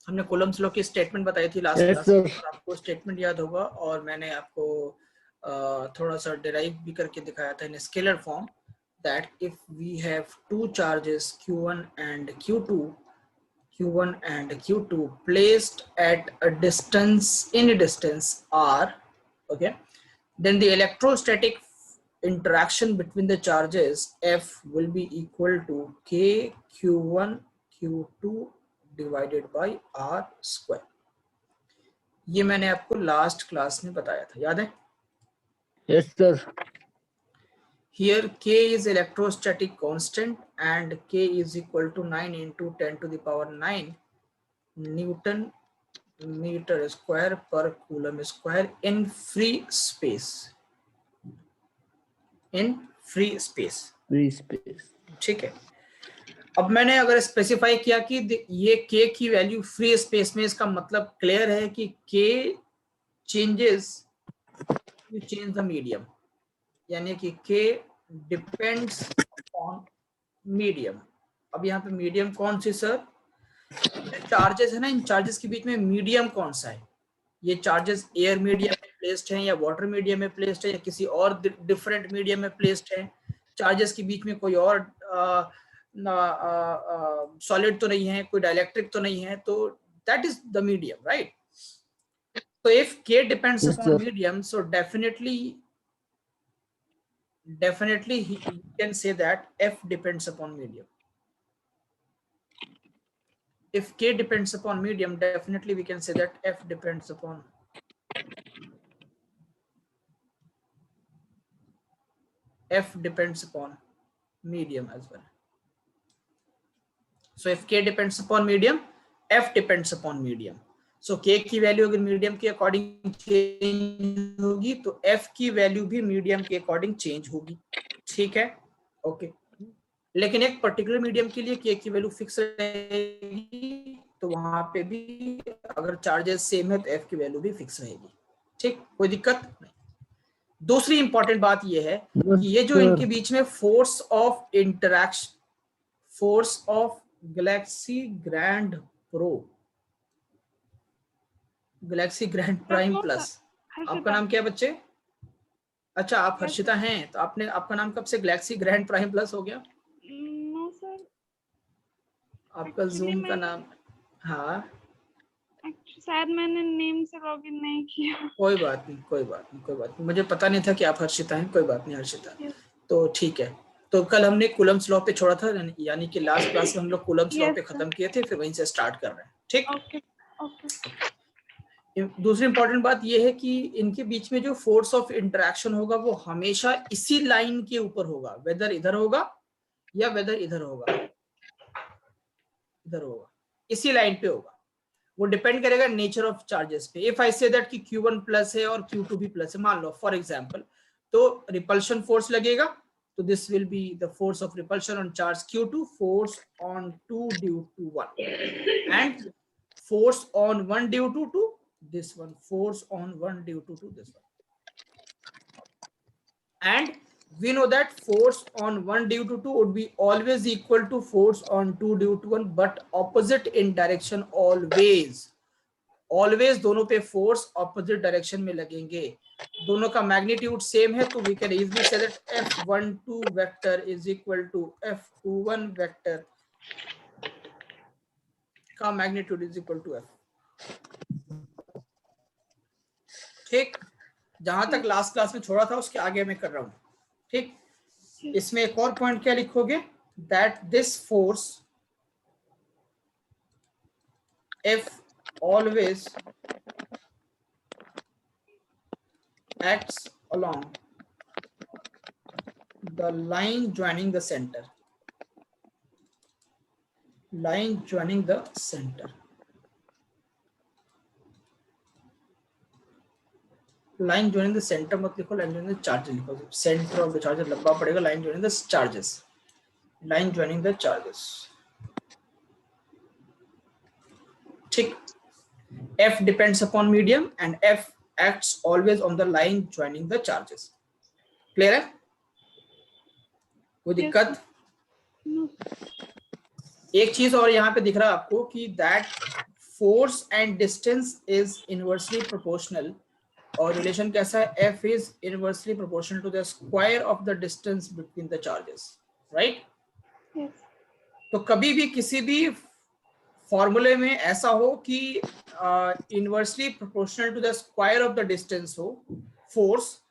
हमने Coulomb's law की statement बताई थी लास्ट Yes, क्लास में, sir. और आपको स्टेटमेंट याद होगा, और मैंने आपको थोड़ा सा डिराइव भी करके दिखाया था इन scalar form, that if we have two charges Q1 and Q2 placed at a distance R, okay, then the electrostatic interaction between the charges F will be equal to K Q1 Q2 divided by R square. ये मैंने आपको last class में बताया था, याद है? Yes, sir. Here K is electrostatic constant and K is equal to 9 into 10 to the power 9 Newton meter square per coulomb square in free space. In free space. Free space. ठीक है, अब मैंने अगर स्पेसिफाई किया कि ये K की value free space में, इसका मतलब क्लियर है कि K changes you change the medium, यानी कि K डिपेंड्स ऑन मीडियम। अब यहाँ पे मीडियम कौन सी सर? चार्जेस है ना, इन चार्जेस के बीच में मीडियम कौन सा है? ये चार्जेस एयर मीडियम में प्लेस्ड हैं या वाटर मीडियम में प्लेस्ड है या किसी और डिफरेंट मीडियम में प्लेस्ड है? चार्जेस के बीच में कोई और सॉलिड तो नहीं है, कोई डाइलेक्ट्रिक तो नहीं है, तो that is the medium, right? So if K depends Yes, upon sir. medium, so definitely he can say that F depends upon medium. If K depends upon medium, definitely we can say that F depends upon medium as well. So if K depends upon medium, F depends upon medium. So K की value अगर medium के according change होगी तो F की value भी medium के according change होगी, ठीक है? ओके, लेकिन एक पर्टिकुलर मीडियम के लिए K की वैल्यू फिक्स रहेगी, तो वहां पे भी अगर चार्जेस सेम है तो F की वैल्यू भी फिक्स रहेगी, ठीक, कोई दिक्कत नहीं। दूसरी इंपॉर्टेंट बात यह है कि ये जो इनके बीच में force of interaction, force of Galaxy grand prime plus, आपका नाम क्या है बच्चे? अच्छा, आप हर्षिता हैं, तो आपका नाम कब से गैलेक्सी ग्रैंड प्राइम प्लस हो गया? नो सर, आपका जूम का नाम? हाँ, शायद मैंने नेम से लॉगिन नहीं किया। कोई बात नहीं, मुझे पता नहीं था कि आप हर्षिता हैं, कोई बात नहीं हर्षिता। तो ठीक है, तो कल हमने कूलम्स लॉ पे छोड़ा था, यानी कि लास्ट क्लास में हम लोग कूलम्स लॉ पे खत्म किए थे, फिर वहीं से स्टार्ट कर रहे हैं, ठीक? दूसरी इंपॉर्टेंट बात यह है कि इनके बीच में जो फोर्स ऑफ इंटरैक्शन होगा वो हमेशा इसी लाइन के ऊपर होगा, वेदर इधर होगा या वेदर इधर होगा, इसी लाइन पे होगा। वो डिपेंड करेगा नेचर ऑफ चार्जेस पे। इफ आई से दैट कि Q1 प्लस है और Q2 भी प्लस है, मान लो फॉर एग्जांपल, तो रिपल्शन फोर्स लगेगा, तो this will be the force of repulsion on charge Q2, force on 2 due to 1, and force on 1 due to 2 this one, force on 1 due to 2 this one, and we know that force on 1 due to 2 would be always equal to force on 2 due to 1, but opposite in direction always दोनों पे force opposite direction में लगेंगे, दोनों का magnitude same है, तो we can easily say that F12 vector is equal to F21 vector का magnitude is equal to F, ठीक? जहां तक लास्ट क्लास में छोड़ा था उसके आगे मैं कर रहा हूं, ठीक? इसमें एक और पॉइंट क्या लिखोगे, that this force F always acts along the line joining the center, line joining the center, line joining the center मत लिखो, line joining the charges लिखो, center of the charges लंबा पड़ेगा, line joining the charges, line joining the charges, ठीक? F depends upon medium and F acts always on the line joining the charges, clear है? कोई दिक्कत? एक चीज और यहाँ पे दिख रहा है आपको कि that force and distance is inversely proportional, और रिलेशन कैसा है, F is inversely proportional to the square of the distance between the charges, right. Yes. तो कभी भी किसी भी फॉर्मूले में ऐसा हो कि inversely proportional to the square of the distance हो फोर्स,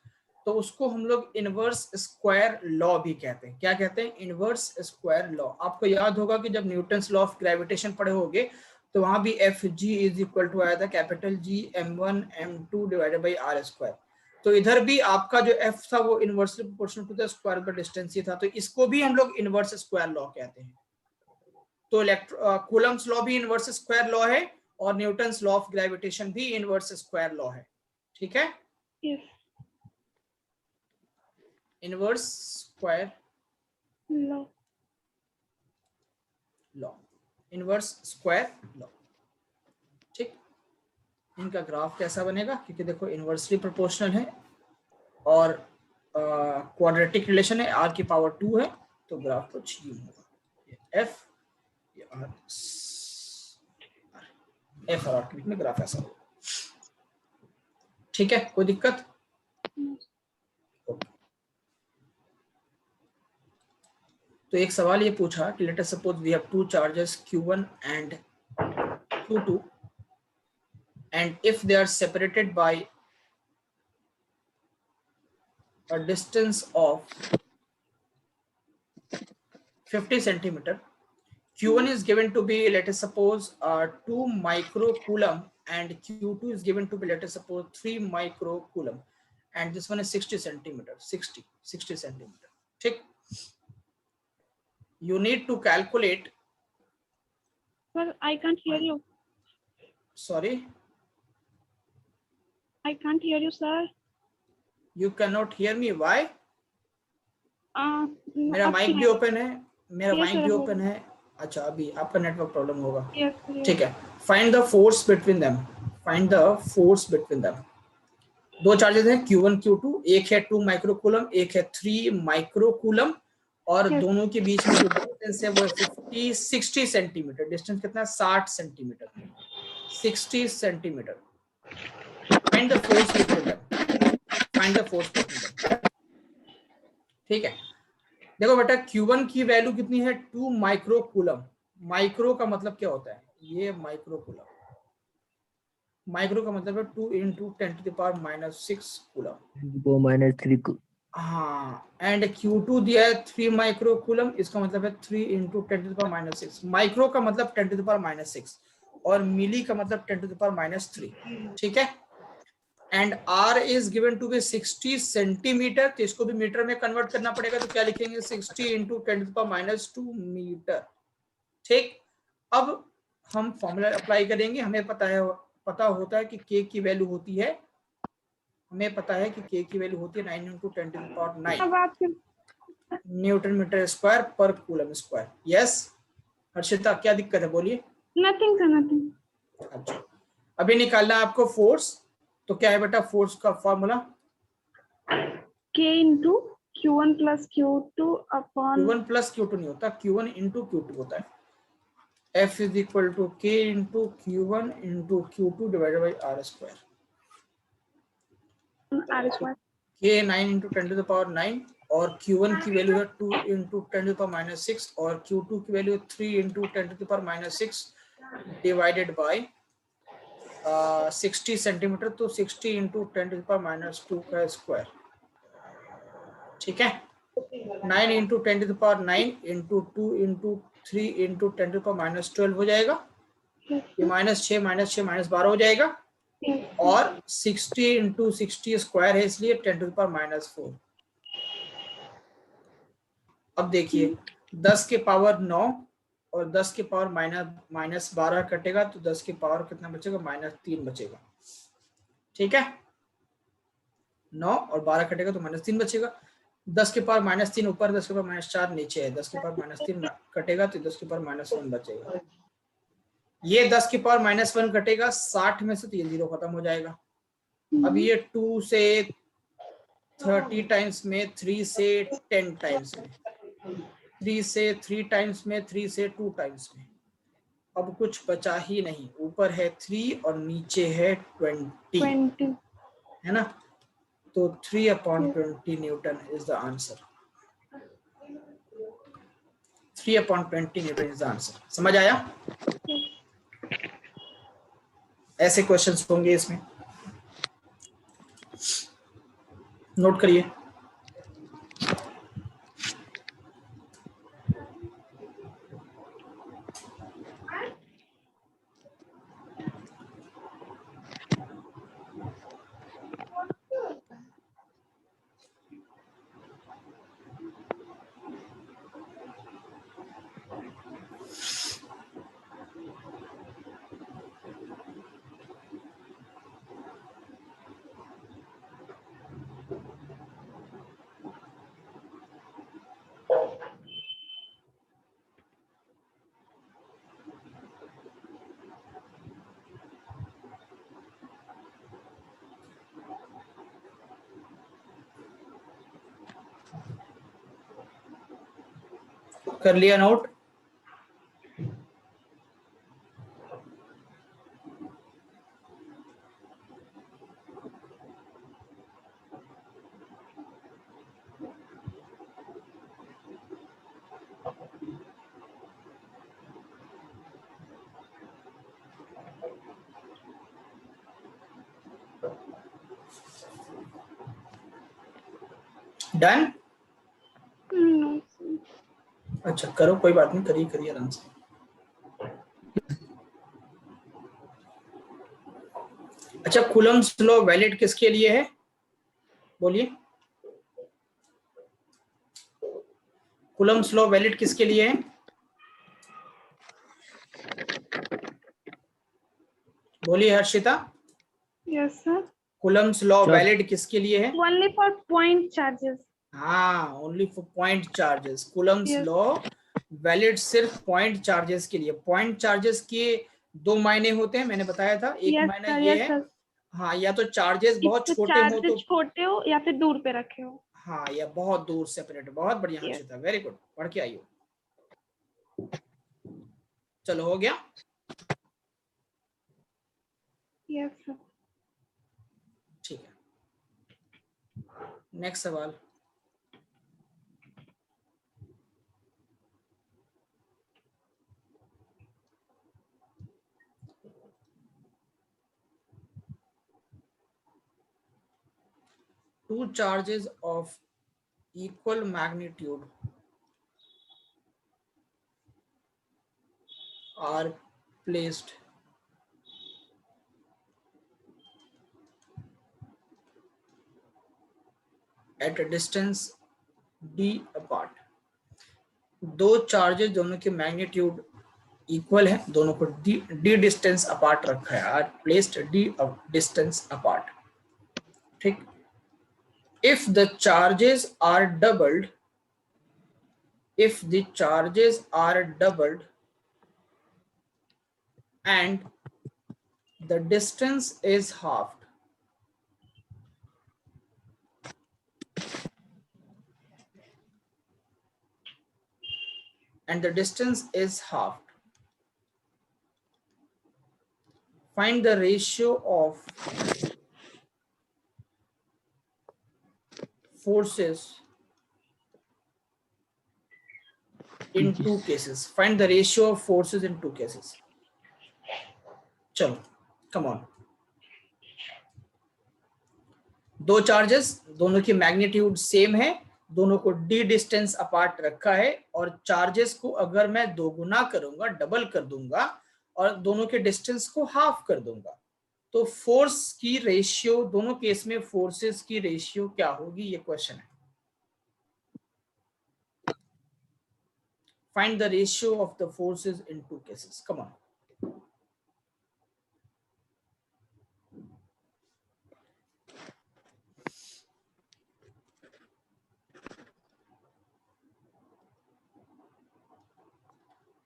तो उसको हम लोग इनवर्स स्क्वायर लॉ भी कहते हैं। क्या कहते हैं, इनवर्स स्क्वायर लॉ। आपको याद होगा कि जब न्यूटन्स लॉ ऑफ ग्रेविटेशन पढ़े होंगे तो वहां भी F G is equal to आया था capital G m1 m2 divided by R square. तो इधर भी आपका जो एफ था वो inversely proportional to the square of the distance ही था, तो इसको भी हम लोग इनवर्स स्क्वायर लॉ कहते हैं। तो कूलम्स लॉ भी इनवर्स स्क्वायर लॉ है और न्यूटन्स लॉ ऑफ ग्रेविटेशन भी इनवर्स स्क्वायर लॉ है, ठीक है। Yes. Inverse square No. Law, inverse square law, ठीक। इनका ग्राफ कैसा बनेगा, क्योंकि देखो इनवर्सली प्रोपोर्शनल है और क्वाड्रेटिक रिलेशन है, r की पावर 2 है, तो ग्राफ कुछ यूं होगा, ये f ये r, f और r के बीच में ग्राफ ऐसा होगा, ठीक है। कोई दिक्कत? तो एक सवाल ये पूछा कि let us suppose we have two charges Q1 and Q2 and if they are separated by a distance of 50 centimeter, Q1 is given to be, let us suppose 2 microcoulomb and Q2 is given to be, let us suppose 3 microcoulomb, and this one is 60 centimeter, 60 centimeter, ठीक। You need to calculate, Sir, I can't hear you. sorry, I can't hear you, sir. you cannot hear me, why? मेरा अब mic भी सुनाई- open है, मेरा Yes, mic sir, भी हो- open है। अच्छा, अभी आपका नेटवर्क प्रॉब्लम होगा, Yes, yes. ठीक है। Find the force between them, find the force between them. दो चार्जेस हैं Q1 Q2, एक है 2 माइक्रोकूलम, एक है 3 माइक्रोकूलम, और Yes. दोनों के बीच में जो डिस्टेंस है वो 60 सेंटीमीटर। डिस्टेंस कितना है, 60 centimetre, 60 centimetre. Find the force between them, find the force between them, ठीक है। देखो बेटा, Q1 की वैल्यू कितनी है, 2 माइक्रोकूलम। माइक्रो का मतलब क्या होता है, ये माइक्रोकूलम, माइक्रो का मतलब है 2 into 10 to the power -6 coulomb, वो -3 हाँ। एंड Q2 दिया है 3 माइक्रोकूलम, इसका मतलब है 3 into 10 to the power -6। Micro का मतलब 10 to the power -6 और मिली का मतलब 10 to the power -3, ठीक है। And R is given to be 60 centimetre, तो इसको भी मीटर में कन्वर्ट करना पड़ेगा, तो क्या लिखेंगे, 60 into 10 to the power -2 metre, ठीक। अब हम फॉर्मूला अप्लाई करेंगे। हमें पता होता है कि K की वैल्यू होती है, हमें पता है कि K की वैल्यू होती है 9 into 10 to the power 9 अब आप न्यूटन मीटर स्क्वायर पर कूलम स्क्वायर। यस हर्षिता, क्या दिक्कत है, बोलिए। nothing, sir, nothing. अच्छा, अभी निकालना है आपको फोर्स, तो क्या है बेटा फोर्स का formula, K into Q1 plus Q2 upon Q1 plus Q2 नहीं होता, Q1 into Q2 होता है। F is equal to K into Q1 into Q2 divided by R square। R square. K 9 into 10 to the power 9 और Q1 की value है 2 into 10 to the power -6 और Q2 की value है 3 into 10 to the power -6 divided bye 60 centimetre, तो 60 into 10 to the power -2 का square, ठीक है। 9 into 10 to the power 9 into 2 into 3 into 10 to the power -12 हो जाएगा, ये -6 -12 हो जाएगा, और 60 into 60 स्क्वायर है इसलिए 10 to the power -4। अब देखिए 10 के पावर 9 और 10 के पावर -12 कटेगा, तो 10 के पावर कितना बचेगा, -3 बचेगा, ठीक है। 9 और 12 कटेगा तो -3 बचेगा। 10 के पावर -3 ऊपर, 10 के पावर -4 नीचे है, 10 के पावर -3 कटेगा तो 10 के पावर -1 बचेगा। ये 10 के पावर -1 कटेगा, 60 में से तो ये 0 खत्म हो जाएगा। अब ये 2 से 30 टाइम्स में, 3 से 10 टाइम्स में, 3 से 3 टाइम्स में, 3 से 2 टाइम्स में, अब कुछ बचा ही नहीं, ऊपर है 3 और नीचे है 20, 20. है ना। तो 3/20 Newton is the answer. 3/20 Newton is the answer. समझ आया? ऐसे क्वेश्चंस होंगे इसमें, नोट करिए। कर लिया नोट? डन? No, sir. अच्छा करो, कोई बात नहीं, करिए करिए आराम से। अच्छा, कूलम्स लॉ वैलिड किसके लिए है? बोलिए, कूलम्स लॉ वैलिड किसके लिए है? बोलिए Harshita, Yes, sir. Coulomb's law Sir. Valid किसके लिए है? Only for point charges. हाँ, only for point charges. Coulomb's Yes. Law valid सिर्फ पॉइंट चार्जेस के लिए। पॉइंट चार्जेस के दो मायने होते हैं, मैंने बताया था। एक Yes, मायना sir. ये Yes, है, sir. हाँ, या तो चार्जेस बहुत इसको छोटे हो चार्ज तो, छोटे हो या फिर दूर पे रखे हो। हाँ, या बहुत दूर सेपरेट। बहुत बढ़िया Yes. हर्षिता, वेरी गुड, पढ़ के आई हो। चलो हो गया। Yes, sir. ठीक है, नेक्स्ट सवाल। Two charges of equal magnitude are placed at a distance d apart। दो चार्जेस दोनों के मैग्नीट्यूड इक्वल है, दोनों को d डिस्टेंस अपार्ट रखा है, are placed d distance apart. ठीक, if the charges are doubled, if the charges are doubled and the distance is halved, and the distance is halved, find the ratio of forces in two cases। Find the ratio of forces in two cases। चलो, come on। दो charges, दोनों की magnitude same है, दोनों को d distance apart रखा है, और चार्जेस को अगर मैं दोगुना करूंगा, डबल कर दूंगा, और दोनों के डिस्टेंस को हाफ कर दूंगा, तो फोर्स की रेशियो, दोनों केस में फोर्सेस की रेशियो क्या होगी, ये क्वेश्चन है। Find the ratio of the forces in two cases, come on.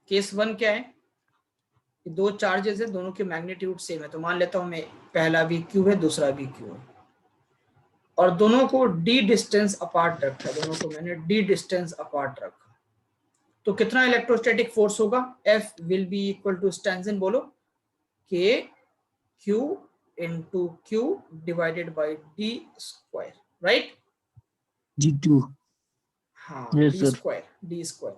Case one क्या है? दो चार्जेस है, दोनों के मैग्नीट्यूड सेम है, तो मान लेता हूं मैं पहला भी क्यू है, दूसरा भी क्यू है, और दोनों को d डिस्टेंस अपार्ट रखा है, दोनों को मैंने d डिस्टेंस अपार्ट रखा। तो कितना इलेक्ट्रोस्टैटिक फोर्स होगा? F will be equal to स्टैंसन बोलो K Q into Q divided by D square, right? G2. हाँ, Yes, D sir. स्क्वायर।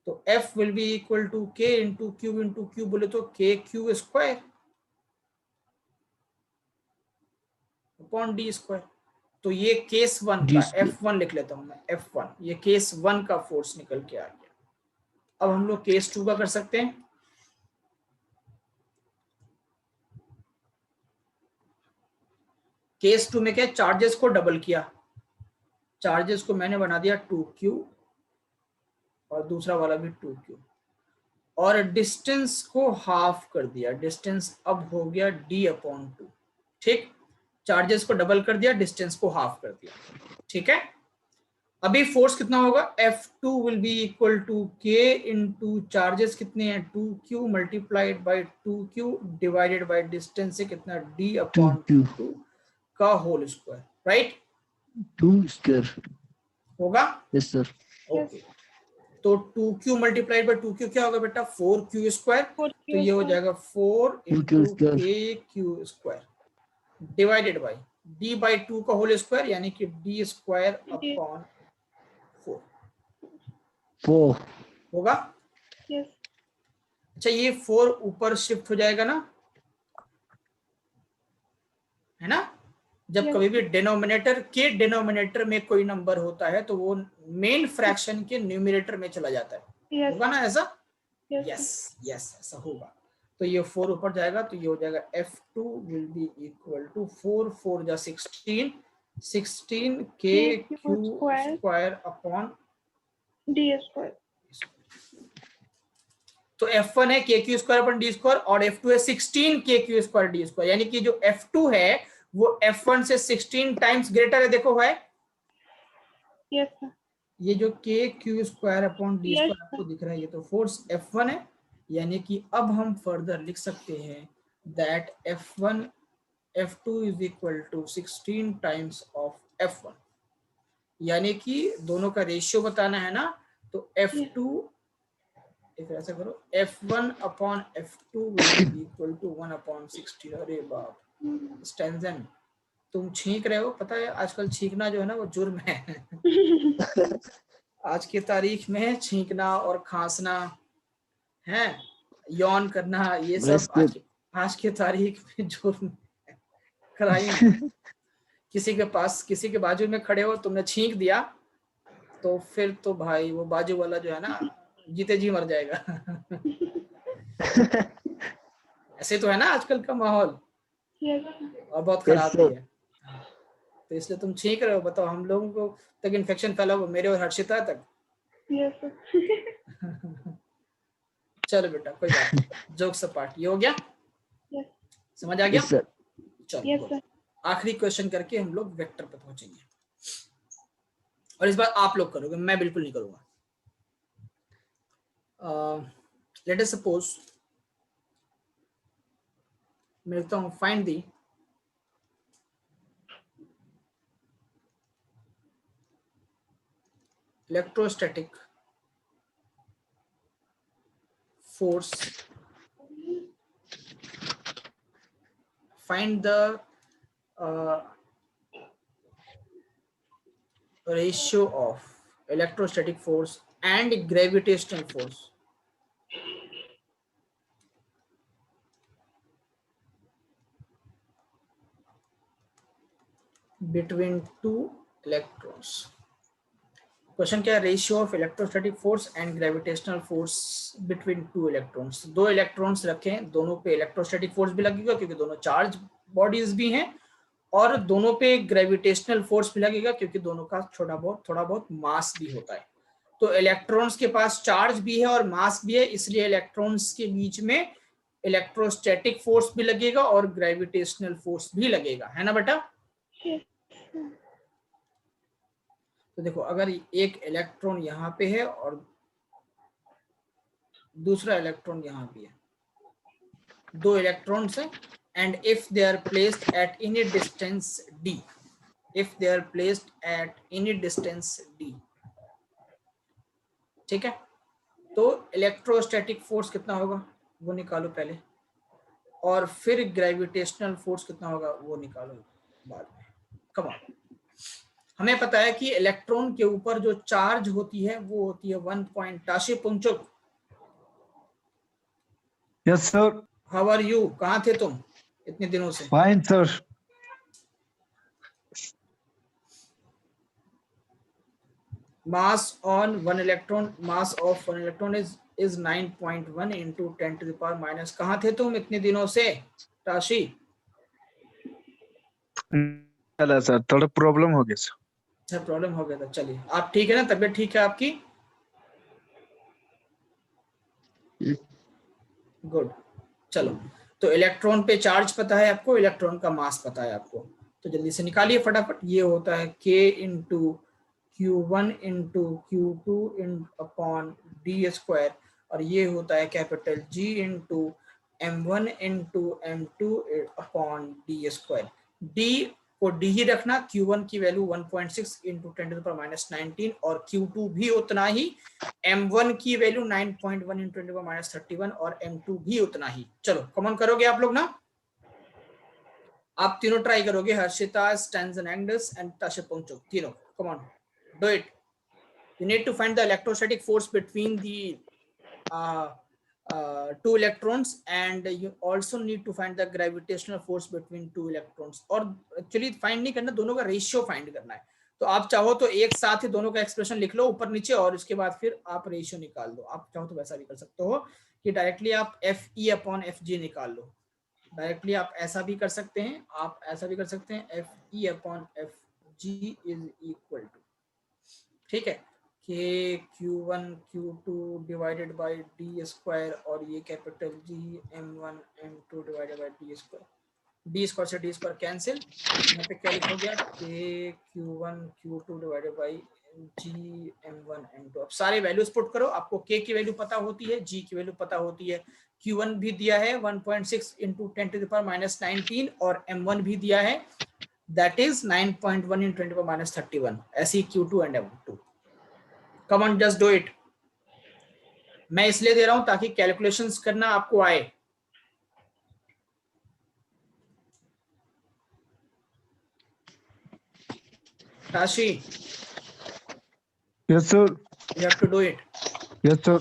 तो F will be equal to K into Q बोले तो K Q square upon D square. तो ये case 1 D का square. F1 लिख लेता हूं मैं, F1, ये केस 1 का फोर्स निकल के आ गया। अब हम लोग केस 2 का कर सकते हैं। केस 2 में क्या, चार्जेस को डबल किया, चार्जेस को मैंने बना दिया 2Q और दूसरा वाला भी 2Q, और डिस्टेंस को हाफ कर दिया, डिस्टेंस अब हो गया D/2। ठीक, चार्जेस को डबल कर दिया, डिस्टेंस को हाफ कर दिया। ठीक है, अभी फोर्स कितना होगा? F2 will be equal to K into charges कितने हैं 2Q multiplied by 2Q divided by distance से कितना D/2 2Q. का होल स्क्वायर, राइट? 2 square. होगा? Yes, sir. ओके, तो 2Q मल्टीप्लाइड बाई 2Q क्या होगा बेटा? 4Q square. तो ये हो जाएगा 4 into KQ square divided by D/2 का होल स्क्वायर, यानी कि D स्क्वायर अपॉन 4 4. होगा। Yes. अच्छा, ये 4 ऊपर शिफ्ट हो जाएगा ना, है ना? जब Yes. कभी भी डिनोमिनेटर में कोई नंबर होता है तो वो मेन फ्रैक्शन के न्यूमरेटर में चला जाता है। Yes. होगा ना ऐसा? Yes. यस, ऐसा होगा। तो ये 4 ऊपर जाएगा, तो ये हो जाएगा F2 will be equal to 4 जा 16 KQ square upon D square. तो F1 है KQ square upon D square और F2 है 16 KQ स्क्वायर D स्क्वायर, यानी कि जो F2 है वो F1 से 16 टाइम्स ग्रेटर है। देखो है Yes, sir. ये जो KQ square upon D Yes, square आपको दिख रहा है, ये तो फोर्स F1 है, यानी कि अब हम फर्दर लिख सकते हैं that F2 is equal to 16 times of F1, यानी कि दोनों का रेशियो बताना है ना, तो F2 एक ऐसा करो F1 upon F2 will be equal to 1/16। अरे बाप, स्टैंसन तुम छींक रहे हो, पता है आजकल छींकना जो है ना वो जुर्म है। आज की तारीख में छींकना और खांसना है, यौन करना, ये सब आज की तारीख में जुर्म है, क्राइम। किसी के बाजू में खड़े हो, तुमने छींक दिया तो फिर तो भाई वो बाजू वाला जो है ना जीते जी मर जाएगा। ऐसे तो है ना आजकल का माहौल, Yes. और बहुत Yes, खराब sir. भी है। तो इसलिए तुम छींक रहे हो, बताओ हम लोगों को तक इन्फेक्शन फैला हुआ, मेरे और हर्षिता तक। Yes, sir. चलो बेटा कोई बात नहीं, जोक्स अपार्ट, ये हो गया, Yes. समझ आ गया? Yes, sir. चलो Yes, sir. आखिरी क्वेश्चन करके हम लोग वेक्टर पे पहुंचेंगे, और इस बार आप लोग करोगे, मैं बिल्कुल नहीं करूंगा। लेट अस सपोज मैं लिखता हूं find the electrostatic force, find the ratio of electrostatic force and gravitational force between two electrons। Question क्या है? Ratio of electrostatic force and gravitational force between two electrons. दो इलेक्ट्रॉन्स रखें, दोनों पे electrostatic force भी लगेगा क्योंकि दोनों चार्ज बॉडीज भी हैं, और दोनों पे ग्रेविटेशनल फोर्स भी लगेगा क्योंकि दोनों का थोड़ा बहुत मास भी होता है। तो इलेक्ट्रॉन्स के पास चार्ज भी है और मास भी है, इसलिए इलेक्ट्रॉन्स के बीच में इलेक्ट्रोस्टैटिक फोर्स भी लगेगा और ग्रेविटेशनल फोर्स भी लगेगा, है ना बेटा? Yes. तो देखो अगर एक इलेक्ट्रॉन यहाँ पे है और दूसरा इलेक्ट्रॉन यहाँ भी है, दो इलेक्ट्रॉन्स हैं, and if they are placed at any distance d, if they are placed at any distance d, ठीक है, तो इलेक्ट्रोस्टैटिक फोर्स कितना होगा वो निकालो पहले, और फिर ग्रेविटेशनल फोर्स कितना होगा वो निकालो बाद में। कम ऑन, हमें पता है कि इलेक्ट्रॉन के ऊपर जो चार्ज होती है वो होती है 1 point. Tashi Punchuk, Yes, sir. How are you, कहाँ थे तुम इतने दिनों से? Fine, sir. Mass on one electron, mass of one electron is 9.1 into 10 to the power minus। कहाँ थे तुम इतने दिनों से ताशी? चला सर, थोड़ा प्रॉब्लम हो गया सर। अच्छा प्रॉब्लम हो गया था, चलिए आप ठीक है ना, तबीयत ठीक है आपकी? गुड, चलो तो इलेक्ट्रॉन पे चार्ज पता है आपको, इलेक्ट्रॉन का मास पता है आपको, तो जल्दी से निकालिए फटाफट। ये होता है k into Q1 into Q2 upon D square, और ये होता है capital G into M1 into M2 upon D square. D को डी ही रखना, Q1 की value 1.6 into 10 to the power minus 19, और Q2 भी उतना ही, M1 की value 9.1 into 10 to the power minus 31, और M2 भी उतना ही। चलो कॉमन करोगे आप लोग ना, आप तीनों ट्राई करोगे, हर्षिता, स्टैंसन एंगल्स एंड ताशा पुंचुक, तीनों। Come on, do it. You need to find the electrostatic force between the two electrons, and you also need to find the gravitational force between two electrons। और एक्चुअली फाइंड नहीं करना, दोनों का ratio find करना है। तो आप चाहो तो एक साथ ही दोनों का एक्सप्रेशन लिख लो ऊपर नीचे, और उसके बाद फिर आप रेशियो निकाल दो। आप चाहो तो वैसा भी कर सकते हो कि डायरेक्टली आप FE अपॉन FG निकाल लो, डायरेक्टली आप ऐसा भी कर सकते हैं, आप ऐसा भी कर सकते हैं, FE upon FG is equal to, ठीक है, k Q1 Q2 divided by D square, और ये capital G M1 M2 divided by D square. D square से डी स्क्वायर कैंसिल, यहाँ पे क्या लिखा हो गया, k Q1 Q2 divided bye G M1 M2। अब सारे वैल्यूज पुट करो, आपको k की वैल्यू पता होती है, G की वैल्यू पता होती है, Q1 भी दिया है 1.6 into 10 to the power minus 19, और M1 भी दिया है, that is 9.1 into 10 to the power minus 31, ऐसी Q2 and M2। Come on, just do it। मैं इसलिए दे रहा हूं ताकि कैलकुलेशंस करना आपको आए। Tashi, Yes, sir. you have to do it। Yes, sir.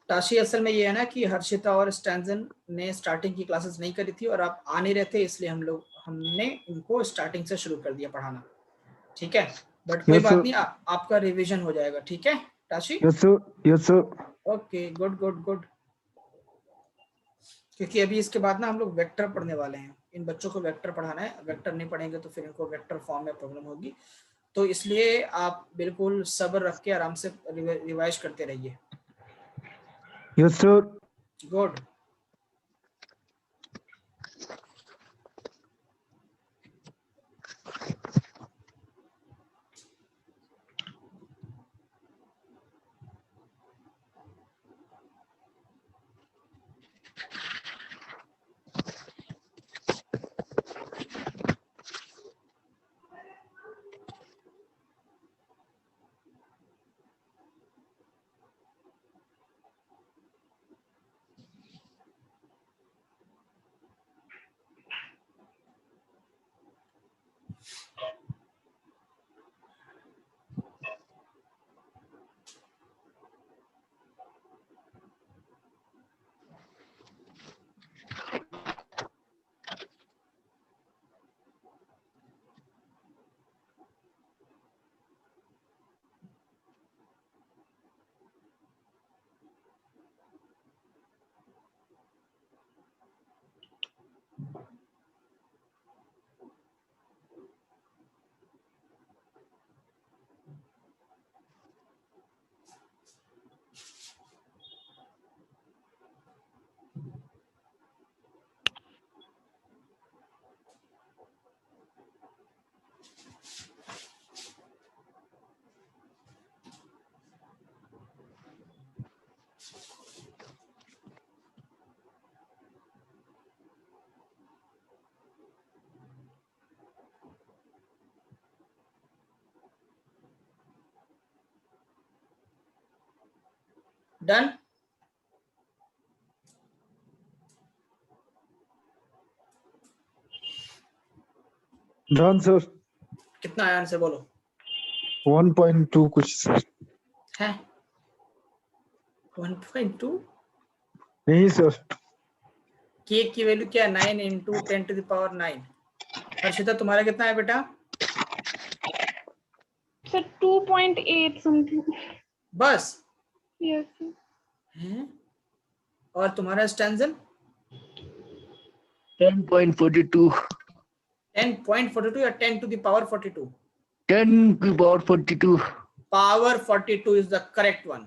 Tashi, असल में ये है ना कि हर्षिता और स्टैंसन ने स्टार्टिंग की क्लासेस नहीं करी थी, और आप आ नहीं रहे थे, इसलिए हमने इनको स्टार्टिंग से शुरू कर दिया पढ़ाना, ठीक है। बट कोई Yes, बात sir. नहीं, आपका रिवीजन हो जाएगा, ठीक है Tashi? Yes, sir. Yes, sir. Okay, good good good. क्योंकि अभी इसके बाद ना हम लोग वेक्टर पढ़ने वाले हैं, इन बच्चों को वेक्टर पढ़ाना है, वेक्टर नहीं पढ़ेंगे तो फिर इनको वेक्टर फॉर्म में प्रॉब्लम होगी, तो इसलिए आप बिल्कुल सब्र रख के आराम से रिवाइज करते रहिए। Yes, sir. Good. Done. Done sir. कितना आया आंसर बोलो 1.2 कुछ सर। है 1.2। नहीं सर। के की वैल्यू क्या है 9 into 10 to the power 9। Harshita तुम्हारा कितना है बेटा? Sir, 2.8 something. बस Yes, sir. हैं? और तुम्हारा स्टैंजन 10.42. 10.42 या 10 to the power 42? 10 to the power 42. Power 42 is the correct one.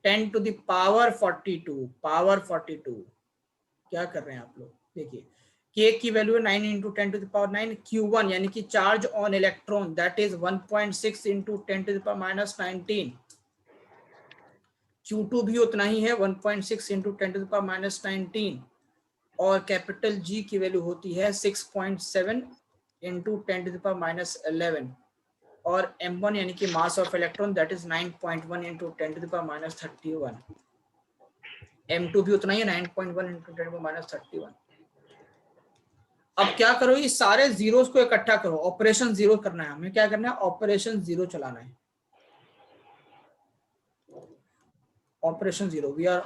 10 to the power 42. Power 42. क्या कर रहे हैं आप लोग? देखिए k की वैल्यू है 9 into 10 to the power 9। q1 यानी कि charge on electron that is 1.6 into 10 to the power minus 19। q2 भी उतना ही है 1.6 into 10 to the power minus 19। और कैपिटल G की वैल्यू होती है 6.7 into 10 to the power minus 11। और m1 यानी कि mass of electron that is 9.1 into 10 to the power minus 31। m2 भी उतना ही है 9.1 into 10 to the power minus 31। अब क्या करो, ये सारे जीरोस को इकट्ठा करो, ऑपरेशन जीरो करना है हमें। क्या करना है? ऑपरेशन जीरो चलाना है। Operation zero, we are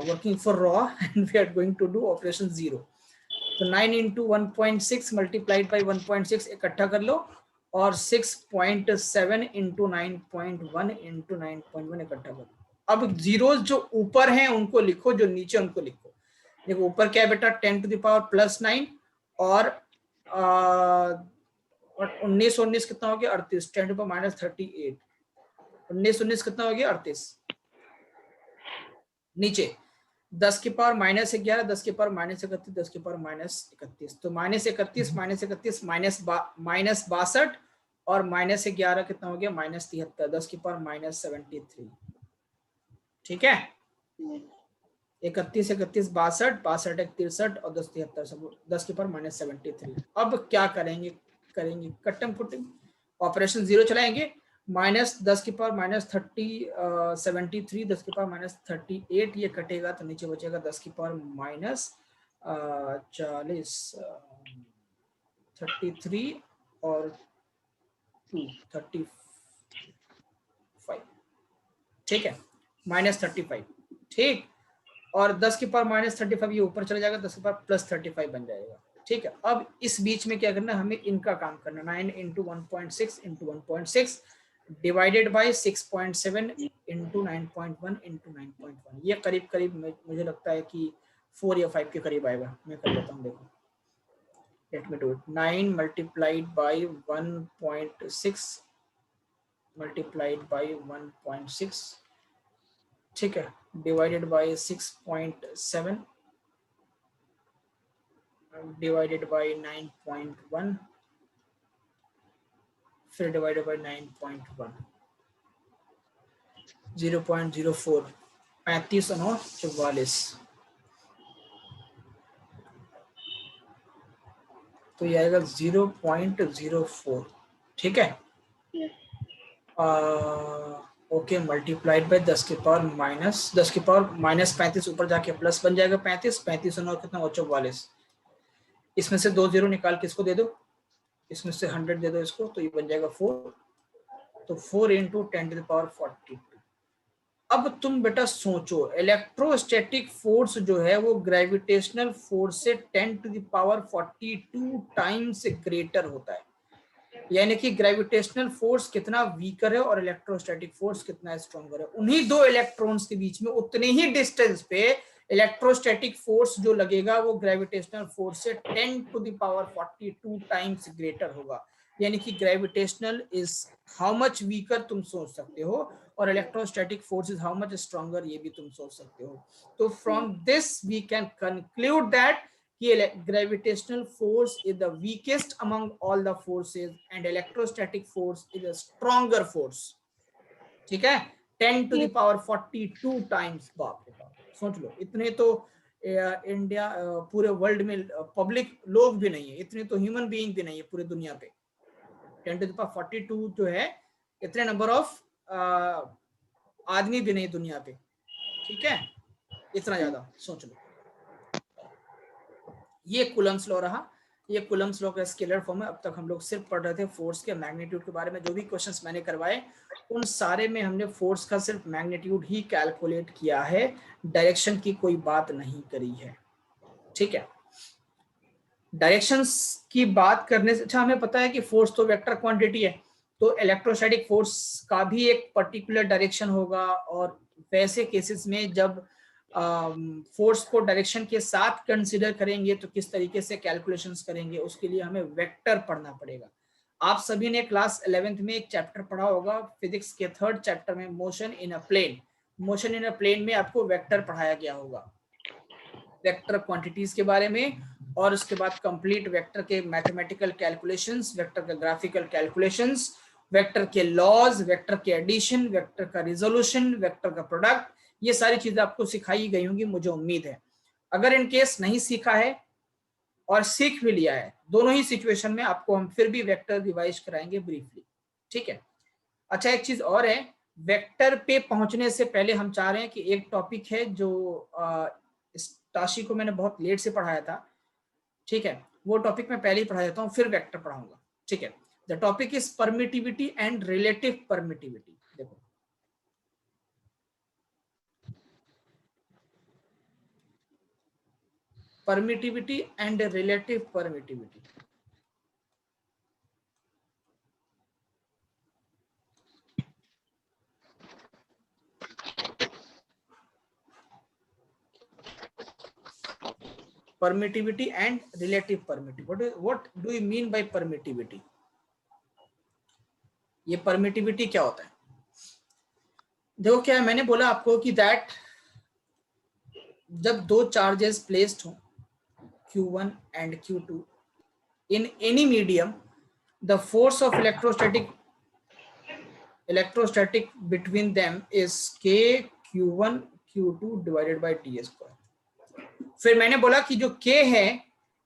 working for रॉ and we are going to do operation zero. तो 9 इंटू 1.6 मल्टीप्लाइड बाई 1.6 इकट्ठा कर लो, और 6.7 इंटू 9.1 इंटू 9.1 इकट्ठा कर लो। अब जीरोस जो ऊपर हैं उनको लिखो, जो नीचे उनको लिखो। देखो ऊपर क्या है बेटा 10 टू द पावर प्लस 9 और 19 कितना हो गया 38। 10 टू द पावर माइनस 38। 19 कितना हो गया 38। नीचे 10 की पावर माइनस 11, 10 की पावर माइनस 31, 10 की पावर माइनस 31। तो माइनस 31 माइनस 31 माइनस 62 और माइनस 11 कितना हो गया माइनस 73। 10 की पावर माइनस 73। ठीक है 31 31 62 62 63 और 10 73 सब 10 के पावर माइनस 73। अब क्या करेंगे? करेंगे कट्टम पुटिंग, ऑपरेशन जीरो चलाएंगे। माइनस 10 की पावर माइनस 73, 10 की पावर माइनस 38, ये कटेगा तो नीचे बचेगा 10 की पावर माइनस 40 33 और 2 35। ठीक है माइनस 35। ठीक, और 10 की पावर माइनस 35 ये ऊपर चला जाएगा, 10 की पावर प्लस 35 बन जाएगा। ठीक है, अब इस बीच में क्या करना है हमें? इनका काम करना। 9 into 1.6 into 1.6 divided by 6.7 into 9.1 into 9.1। ये करीब करीब मुझे लगता है कि 4 या 5 के करीब आएगा। मैं कर लेता हूँ, देखो let me do it. 9 multiplied by 1.6 multiplied by 1.6, ठीक है, डिवाइडेड बाई 6.7 डिवाइडेड बाई 9.1 फिर डिवाइडेड बाई 9.1 0.04 35 और 44। तो ये आएगा 0.04। ठीक है ओके मल्टीप्लाइड बाई 10 की पावर माइनस 10 की पावर माइनस 35 ऊपर जाके प्लस बन जाएगा 35 35 और कितना हो 44। इसमें से 2 जीरो निकाल के इसको दे दो, इसमें से 100 दे दो इसको, तो ये बन जाएगा 4। तो 4 इंटू 10 टू द पावर 42। अब तुम बेटा सोचो, इलेक्ट्रोस्टैटिक फोर्स जो है वो ग्रेविटेशनल फोर्स से 10 to the power 42 times greater होता है। यानी कि ग्रेविटेशनल फोर्स कितना वीकर है और इलेक्ट्रोस्टैटिक फोर्स कितना स्ट्रॉन्गर है। उन्हीं दो इलेक्ट्रॉन्स के बीच में उतने ही डिस्टेंस पे इलेक्ट्रोस्टैटिक फोर्स जो लगेगा वो ग्रेविटेशनल फोर्स से 10 to the power 42 times greater होगा। यानी कि gravitational is how much weaker तुम सोच सकते हो, और electrostatic force is how much stronger ये भी तुम सोच सकते हो। तो from this we can conclude that कि gravitational force is the weakest among all the forces and electrostatic force is a stronger force। ठीक है 10 to the power 42 times। बाप रे बाप, सोच लो, इतने तो इंडिया पूरे वर्ल्ड में पब्लिक लोग भी नहीं है, इतने तो ह्यूमन बीइंग भी नहीं है पूरी दुनिया पे। 10 to the power 42 जो है, इतने नंबर ऑफ आदमी भी नहीं दुनिया पे, ठीक है, इतना ज्यादा सोच लो। ये कूलम्स लॉ रहा, ये कूलम्स लॉ का स्केलर फॉर्म है। अब तक हम लोग सिर्फ पढ़ रहे थे फोर्स के मैग्नीट्यूड के बारे में। जो भी क्वेश्चंस मैंने करवाए उन सारे में हमने फोर्स का सिर्फ मैग्नीट्यूड ही कैलकुलेट किया है, डायरेक्शन की कोई बात नहीं करी है, ठीक है। डायरेक्शंस की बात करने से, अच्छा हमें पता है कि फोर्स तो वेक्टर क्वांटिटी है, तो इलेक्ट्रोस्टैटिक फोर्स का भी एक पर्टिकुलर डायरेक्शन होगा, और वैसे केसेस में जब फोर्स को डायरेक्शन के साथ कंसीडर करेंगे तो किस तरीके से कैलकुलेशंस करेंगे, उसके लिए हमें वेक्टर पढ़ना पड़ेगा। आप सभी ने क्लास 11th में एक चैप्टर पढ़ा होगा फिजिक्स के 3rd चैप्टर में, motion in a plane. Motion in a plane में आपको वेक्टर पढ़ाया गया होगा, वेक्टर क्वांटिटीज के बारे में, और उसके बाद कंप्लीट वेक्टर के मैथमेटिकल कैलकुलेशंस, वेक्टर के ग्राफिकल कैलकुलेशंस, वेक्टर के लॉज, वेक्टर के एडिशन, वेक्टर का रिजोल्यूशन, वेक्टर का प्रोडक्ट, ये सारी चीजें आपको सिखाई गई होंगी, मुझे उम्मीद है। अगर इन केस नहीं सीखा है और सीख भी लिया है, दोनों ही सिचुएशन में आपको हम फिर भी वेक्टर रिवाइज कराएंगे ब्रीफली, ठीक है। अच्छा एक चीज और है, वेक्टर पे पहुंचने से पहले हम चाह रहे हैं कि एक टॉपिक है जो ताशी को मैंने बहुत लेट से पढ़ाया था, ठीक है, वो टॉपिक मैं पहले ही पढ़ा देता हूँ, फिर वेक्टर पढ़ाऊंगा, ठीक है। The topic is permittivity and relative permittivity. देखो permittivity and relative permittivity, permittivity and relative permittivity. What do you mean by permittivity? ये permittivity क्या होता है? देखो क्या है, मैंने बोला आपको कि दैट जब दो चार्जेस प्लेस्ड हो Q1 and Q2 in any medium, the force of electrostatic between them is K Q1 Q2 divided by T square. फिर मैंने बोला कि जो K है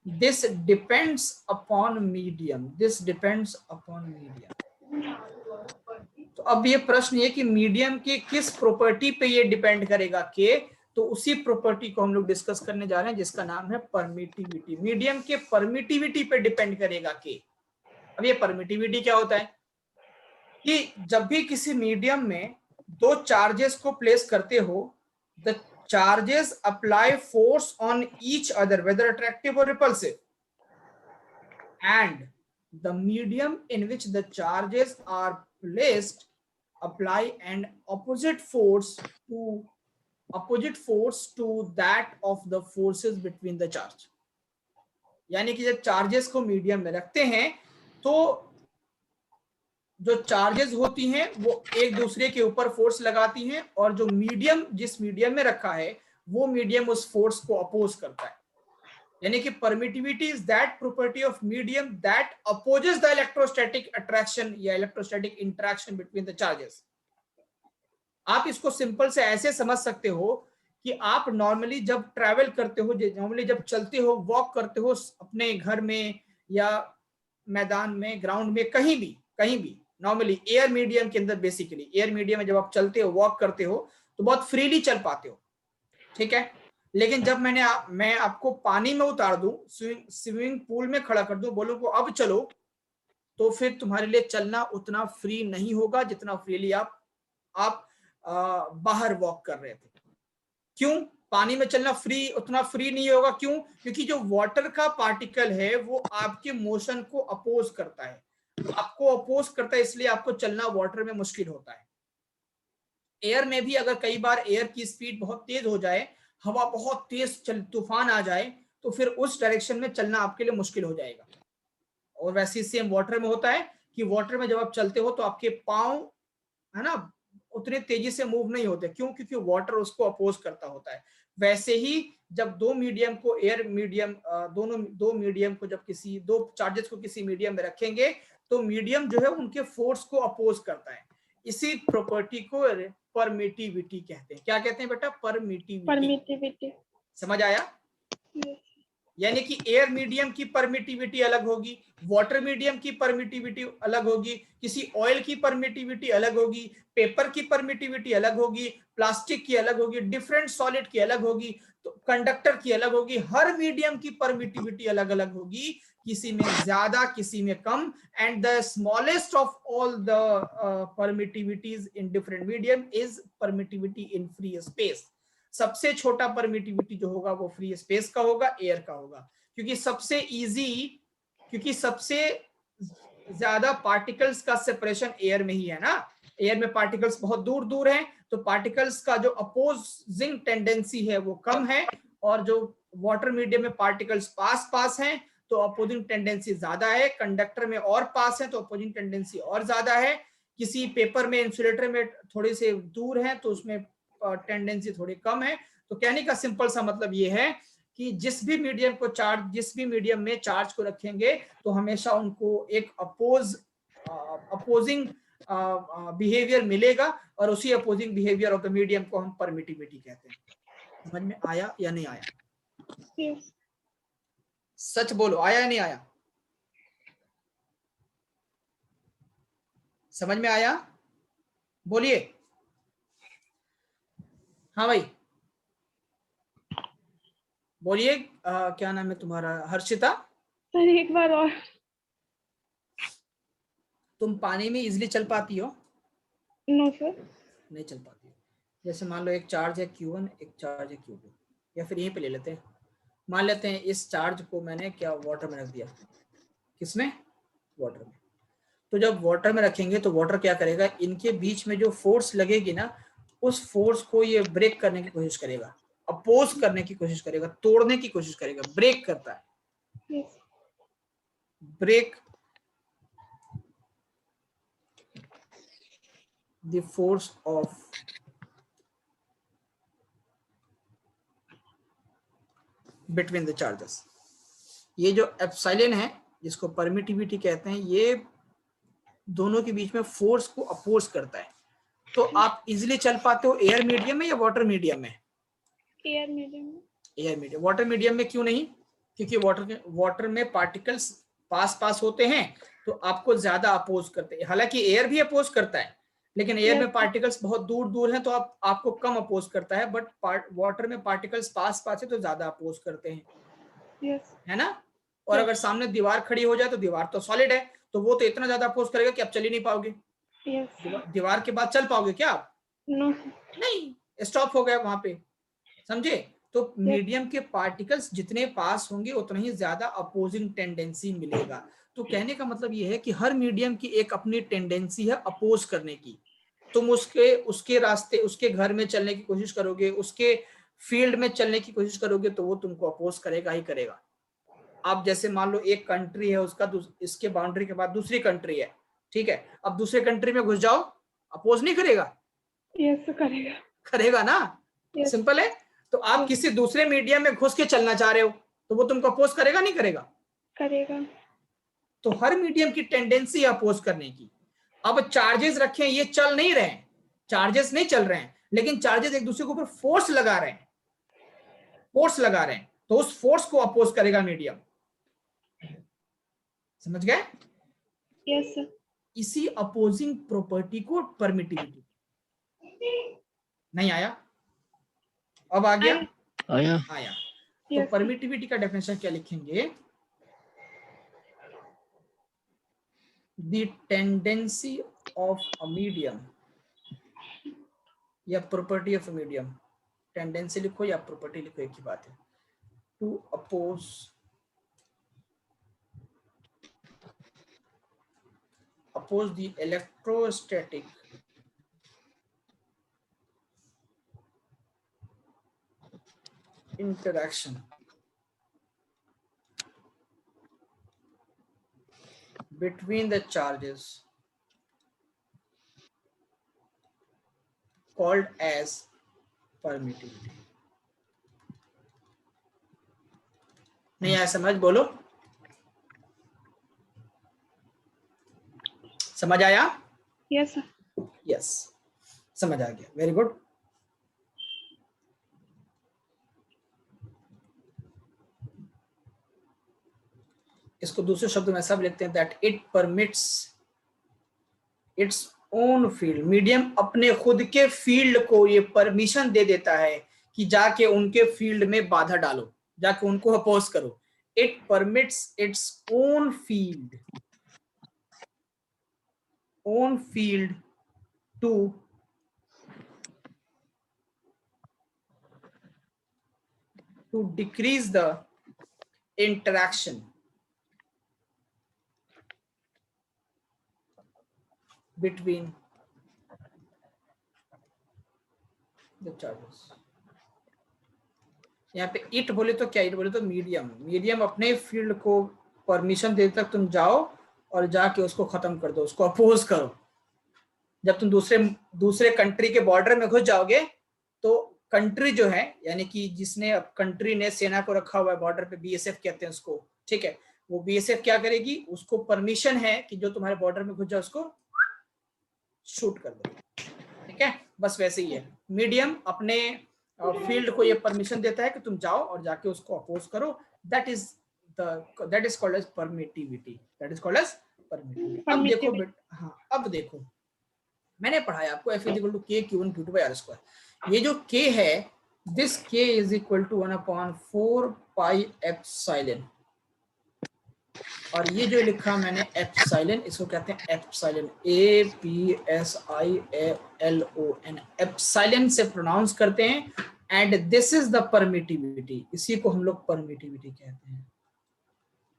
this depends upon medium, this depends upon medium। तो अब ये प्रश्न ये कि मीडियम के किस प्रॉपर्टी पे ये डिपेंड करेगा K, तो उसी प्रॉपर्टी को हम लोग डिस्कस करने जा रहे हैं जिसका नाम है परमिटिविटी। मीडियम के परमिटिविटी पे डिपेंड करेगा K। अब ये परमिटिविटी क्या होता है कि जब भी किसी मीडियम में दो चार्जेस को प्लेस करते हो, the charges apply force on each other whether attractive or repulsive, and the medium in which the charges are placed apply an opposite force to that of the forces between the charge। यानी कि जब charges को medium में रखते हैं तो जो charges होती हैं वो एक दूसरे के ऊपर फोर्स लगाती हैं, और जो मीडियम जिस मीडियम में रखा है वो मीडियम उस फोर्स को अपोज करता है। यानी कि permittivity is that property of medium that opposes the electrostatic attraction या electrostatic interaction between the charges. आप इसको सिंपल से ऐसे समझ सकते हो कि आप नॉर्मली जब ट्रैवल करते हो, नॉर्मली जब चलते हो, वॉक करते हो अपने घर में या मैदान में, ग्राउंड में, कहीं भी नॉर्मली एयर मीडियम के अंदर, बेसिकली एयर मीडियम में जब आप चलते हो, वॉक करते हो तो बहुत फ्रीली चल पाते हो, ठीक है। लेकिन जब मैं आपको पानी में उतार दूं, स्विमिंग पूल में खड़ा कर दूं, बोलूं को अब चलो, तो फिर तुम्हारे लिए चलना उतना फ्री नहीं होगा जितना फ्रीली आप बाहर वॉक कर रहे थे। क्यों? पानी में चलना उतना फ्री नहीं होगा। क्यों? क्योंकि जो वाटर का पार्टिकल है वो आपके मोशन को अपोज करता है, आपको अपोज करता है, इसलिए आपको चलना वाटर में मुश्किल होता है। एयर में भी अगर कई बार एयर की स्पीड बहुत तेज हो जाए, हवा बहुत तेज तूफान आ जाए, तो फिर उस डायरेक्शन में चलना आपके लिए मुश्किल हो जाएगा। और वैसे सेम वाटर में होता है कि वाटर में जब आप चलते हो तो आपके पांव, है ना, उतने तेजी से मूव नहीं होते। क्यों? क्योंकि वाटर उसको अपोज करता होता है। वैसे ही जब दो मीडियम को, एयर मीडियम, दो मीडियम को, जब दो चार्जेस को किसी मीडियम में रखेंगे तो मीडियम जो है उनके फोर्स को अपोज करता है। इसी प्रॉपर्टी को परमिटिविटी कहते हैं। क्या कहते हैं बेटा? परमिटिविटी। परमिटिविटी। समझ आया? Yes. यानी कि एयर मीडियम की परमिटिविटी अलग होगी, वाटर मीडियम की परमिटिविटी अलग होगी, किसी ऑयल की परमिटिविटी अलग होगी, पेपर की परमिटिविटी अलग होगी, प्लास्टिक की अलग होगी, डिफरेंट सॉलिड की अलग होगी, तो कंडक्टर की अलग होगी। हर मीडियम की परमिटिविटी अलग अलग होगी, किसी में ज्यादा किसी में कम। And the smallest of all the permittivities in different medium is permittivity in free space. सबसे छोटा परमिटिविटी जो होगा वो फ्री स्पेस का होगा, एयर का होगा, क्योंकि सबसे ज्यादा पार्टिकल्स का सेपरेशन एयर में ही है ना। एयर में पार्टिकल्स बहुत दूर दूर हैं, तो पार्टिकल्स का जो अपोजिंग टेंडेंसी है वो कम है, और जो वाटर मीडियम में पार्टिकल्स पास पास हैं तो अपोजिंग टेंडेंसी ज्यादा है, कंडक्टर में और पास है तो अपोजिंग टेंडेंसी और ज्यादा है, किसी पेपर में इंसुलेटर में थोड़े से दूर है तो उसमें टेंडेंसी थोड़ी कम है। तो कहने का सिंपल सा मतलब ये है कि जिस भी मीडियम में चार्ज को रखेंगे तो हमेशा उनको एक अपोजिंग बिहेवियर मिलेगा, और उसी opposing behaviour of the medium को हम परमिटिविटी कहते हैं। समझ में आया या नहीं आया? Yes. सच बोलो, आया या नहीं आया? समझ में आया? बोलिए। हाँ भाई बोलिए। क्या नाम है तुम्हारा? हर्षिता। सर एक बार और। तुम पानी में इजिली चल पाती हो? No sir. नहीं चल पाती हो। जैसे मान लो एक चार्ज है Q1, एक चार्ज है Q2, या फिर यहीं पे ले लेते हैं। मान लेते हैं इस चार्ज को मैंने क्या वाटर में रख दिया। किसमें? वाटर में। तो जब वाटर में रखेंगे तो वाटर क्या करेगा, इनके बीच में जो फोर्स लगेगी ना, उस फोर्स को ये ब्रेक करने की कोशिश करेगा, अपोज करने की कोशिश करेगा, तोड़ने की कोशिश करेगा। ब्रेक करता है, Yes. Break the force of between the charges. ये जो एप्सिलॉन है जिसको परमिटिविटी कहते हैं, ये दोनों के बीच में फोर्स को अपोज करता है। तो आप इजिली चल पाते हो एयर मीडियम में या वाटर मीडियम में? Air medium. Air medium. Water medium में क्यों नहीं? क्योंकि वाटर में पार्टिकल्स पास पास होते हैं तो आपको ज्यादा अपोज करते हैं। हालांकि एयर भी अपोज करता है, लेकिन एयर में पार्टिकल्स बहुत दूर दूर हैं तो आपको कम अपोज करता है, बट वाटर में पार्टिकल्स पास पास है तो ज्यादा अपोज करते हैं। Yes. है ना? और अगर सामने दीवार खड़ी हो जाए तो दीवार तो सॉलिड है, तो वो तो इतना ज्यादा अपोज करेगा कि आप चल ही नहीं पाओगे। Yes. दीवार के बाद चल पाओगे क्या आप? No. नहीं, स्टॉप हो गया वहां पे। समझे? तो मीडियम के पार्टिकल्स जितने पास होंगे उतना ही ज्यादा अपोजिंग टेंडेंसी मिलेगा। तो कहने का मतलब ये है कि हर मीडियम की एक अपनी टेंडेंसी है अपोज करने की। तुम उसके रास्ते, उसके घर में चलने की कोशिश करोगे, उसके फील्ड में चलने की कोशिश करोगे तो वो तुमको अपोज करेगा ही करेगा। आप जैसे मान लो एक कंट्री है, उसका इसके बाउंड्री के बाद दूसरी कंट्री है, ठीक है, अब दूसरे कंट्री में घुस जाओ, अपोज नहीं करेगा? Yes करेगा। करेगा ना? Yes. सिंपल है। तो आप किसी दूसरे मीडियम में घुस के चलना चाह रहे हो तो वो तुमको अपोज करेगा नहीं करेगा? करेगा। तो हर मीडियम की टेंडेंसी है अपोज करने की। अब चार्जेस रखे हैं, ये चल नहीं रहे हैं, चार्जेस नहीं चल रहे हैं, लेकिन चार्जेस एक दूसरे के ऊपर फोर्स लगा रहे हैं, तो उस फोर्स को अपोज करेगा मीडियम। समझ गए? Yes sir. इसी अपोजिंग प्रॉपर्टी को परमिटिविटी। नहीं आया? अब आ गया? आया। आया। तो परमिटिविटी का डेफिनेशन क्या लिखेंगे? The tendency of a medium, या property of a medium, tendency लिखो या प्रॉपर्टी लिखो, एक ही बात है, to oppose the electrostatic interaction between the charges called as permittivity। नहीं आया समझ? बोलो, समझ आया? Yes sir. यस, समझ आ गया, वेरी गुड। इसको दूसरे शब्दों में ऐसा भी लिखते हैं that it permits its own field, medium अपने खुद के फील्ड को ये परमिशन दे देता है कि जाके उनके फील्ड में बाधा डालो, जाके उनको अपोज करो। It permits its own field to decrease the interaction between the charges। यहाँ पे इट बोले तो क्या, इट बोले तो मीडियम अपने फील्ड को परमिशन दे तक तुम जाओ और जाके उसको खत्म कर दो, उसको अपोज करो। जब तुम दूसरे कंट्री के बॉर्डर में घुस जाओगे तो कंट्री जो है, यानी कि जिसने कंट्री ने सेना को रखा हुआ है बॉर्डर पे, बीएसएफ कहते हैं उसको, ठीक है, वो बीएसएफ क्या करेगी, उसको परमिशन है कि जो तुम्हारे बॉर्डर में घुस जाए उसको शूट कर दो, ठीक है। बस वैसे ही है, मीडियम अपने फील्ड को ये परमिशन देता है कि तुम जाओ और जाके उसको अपोज करो। That is called as permittivity, अब देखो हाँ, अब देखो मैंने पढ़ाया आपको F equal to K Q1 Q2 by R square. ये जो K है, this K is equal to 1/4 pi epsilon, और ये जो लिखा मैंने एप्सिलॉन, इसको कहते हैं एप्सिलॉन, APSILON, एप्सिलॉन से प्रोनाउंस करते हैं। And this is the permittivity, इसी को हम लोग परमिटिविटी कहते हैं।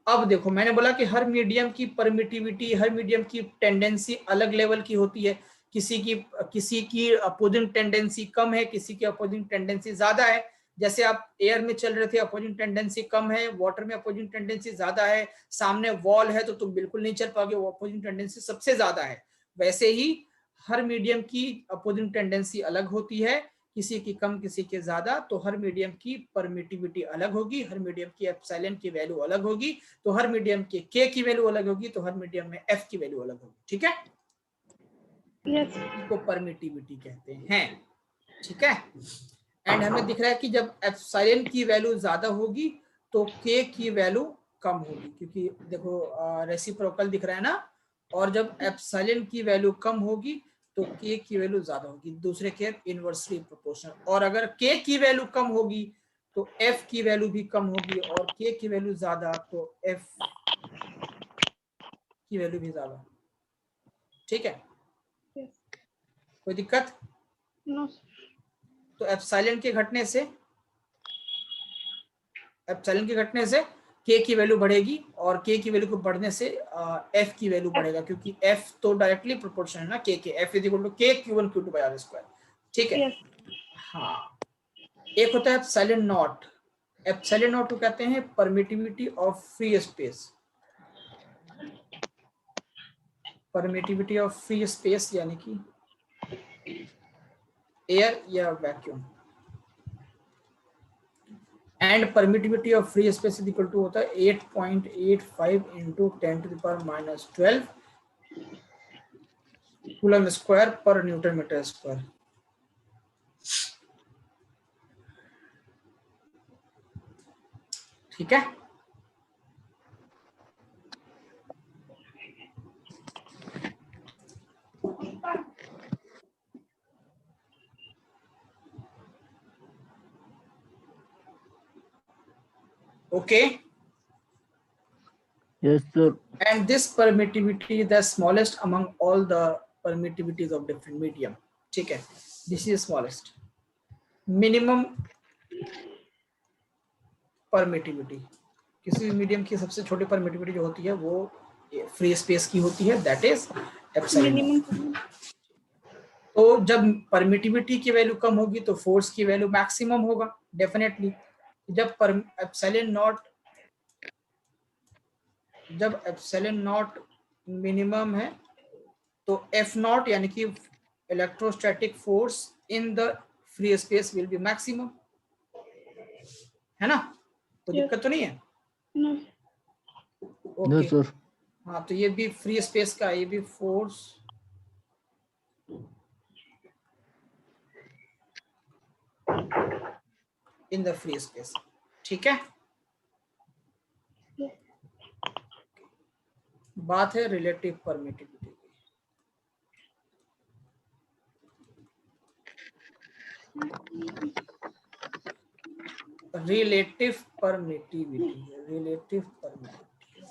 अब देखो मैंने बोला कि हर मीडियम की परमिटिविटी, हर मीडियम की टेंडेंसी अलग लेवल की होती है। किसी की अपोजिंग टेंडेंसी कम है, किसी की अपोजिंग टेंडेंसी ज्यादा है। जैसे आप एयर में चल रहे थे, अपोजिंग टेंडेंसी कम है, वाटर में अपोजिंग टेंडेंसी ज्यादा है, सामने वॉल है तो तुम बिल्कुल नहीं चल पाओगे, वो अपोजिंग टेंडेंसी सबसे ज्यादा है। वैसे ही हर मीडियम की अपोजिंग टेंडेंसी अलग होती है, किसी की कम किसी के ज्यादा, तो हर मीडियम की परमिटिविटी अलग होगी, हर मीडियम की एप्सिलॉन की वैल्यू अलग होगी, तो हर मीडियम के K की वैल्यू अलग होगी, तो हर मीडियम में F की वैल्यू अलग होगी, ठीक है। Yes. को परमिटिविटी कहते हैं, ठीक है। एंड हमें दिख रहा है कि जब एप्सिलॉन की वैल्यू ज्यादा होगी तो K की वैल्यू कम होगी, क्योंकि देखो रेसिप्रोकल दिख रहा है ना। और जब एप्सिलॉन की वैल्यू कम होगी तो K की वैल्यू ज्यादा होगी, दूसरे केस इनवर्सली प्रोपोर्शनल। और अगर K की वैल्यू कम होगी तो F की वैल्यू भी कम होगी, और K की वैल्यू ज्यादा तो F की वैल्यू भी ज्यादा, ठीक है। Yes. कोई दिक्कत? No. तो एप्सिलॉन के घटने से K की वैल्यू बढ़ेगी, और K की वैल्यू को बढ़ने से F की वैल्यू बढ़ेगा, क्योंकि F तो डायरेक्टली प्रोपोर्शनल है ना K के। F is equal to K Q1 Q2 by R square, ठीक है। Yes. हाँ, एक होता है एप्सिलॉन नॉट। एप्सिलॉन नॉट को कहते हैं permittivity of free space, permittivity of free space यानी कि एयर या vacuum. And permittivity of free space is equal to होता है 8.85 into 10⁻⁻12 कूलम स्क्वायर पर न्यूटन मीटर स्क्वायर। ठीक है, okay. Yes, sir. And this permittivity is the smallest among all the permittivities of different medium, ठीक है। This is smallest minimum permittivity, किसी भी medium की सबसे छोटी परमिटिविटी जो होती है वो फ्री स्पेस की होती है, दैट इज एप्सिलॉन। Minimum. तो जब परमिटिविटी की वैल्यू कम होगी तो फोर्स की वैल्यू मैक्सिमम होगा डेफिनेटली। जब एप्सिलॉन नॉट मिनिमम है तो F नॉट यानी कि electrostatic force in the free space will be maximum, है ना। तो Yes. दिक्कत तो नहीं है? No. No, okay, sir. हाँ, तो ये भी फ्री स्पेस का, ये भी force in the free space, ठीक है। बात है रिलेटिव परमिटिविटी की। Relative permittivity, relative permittivity,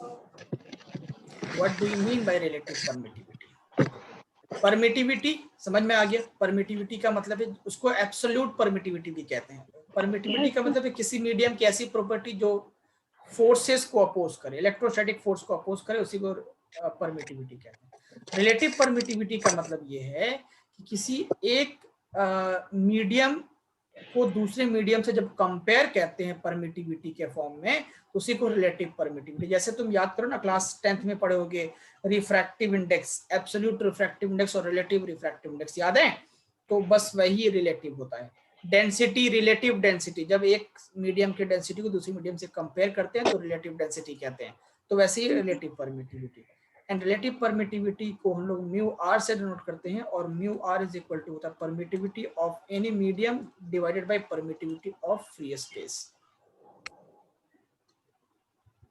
what do you mean by relative permittivity? Permittivity समझ में आ गया। परमिटिविटी का मतलब है, उसको एब्सोल्यूट परमिटिविटी भी कहते हैं। परमिटिविटी का मतलब है किसी मीडियम की ऐसी प्रॉपर्टी जो फोर्सेस को अपोज करे, इलेक्ट्रोस्टैटिक फोर्स को अपोज करे, उसी को परमिटिविटी कहते हैं। रिलेटिव परमिटिविटी का मतलब ये है कि किसी एक मीडियम को दूसरे मीडियम से जब कंपेयर कहते हैं परमिटिविटी के फॉर्म में, तो उसी को रिलेटिव परमिटिविटी। जैसे तुम याद करो ना, क्लास 10th में पढ़े होगे refractive index, absolute refractive index और रिलेटिव रिफ्रैक्टिव इंडेक्स, याद है? तो बस वही रिलेटिव होता है। डेंसिटी, रिलेटिव डेंसिटी, जब एक मीडियम की डेंसिटी को दूसरी मीडियम से कंपेयर करते हैं तो रिलेटिव डेंसिटी कहते हैं। तो वैसे ही relative permittivity. And relative permittivity को हम लोग म्यू आर से डिनोट करते हैं, और mu R is equal to होता है permittivity of any medium divided by permittivity of free space.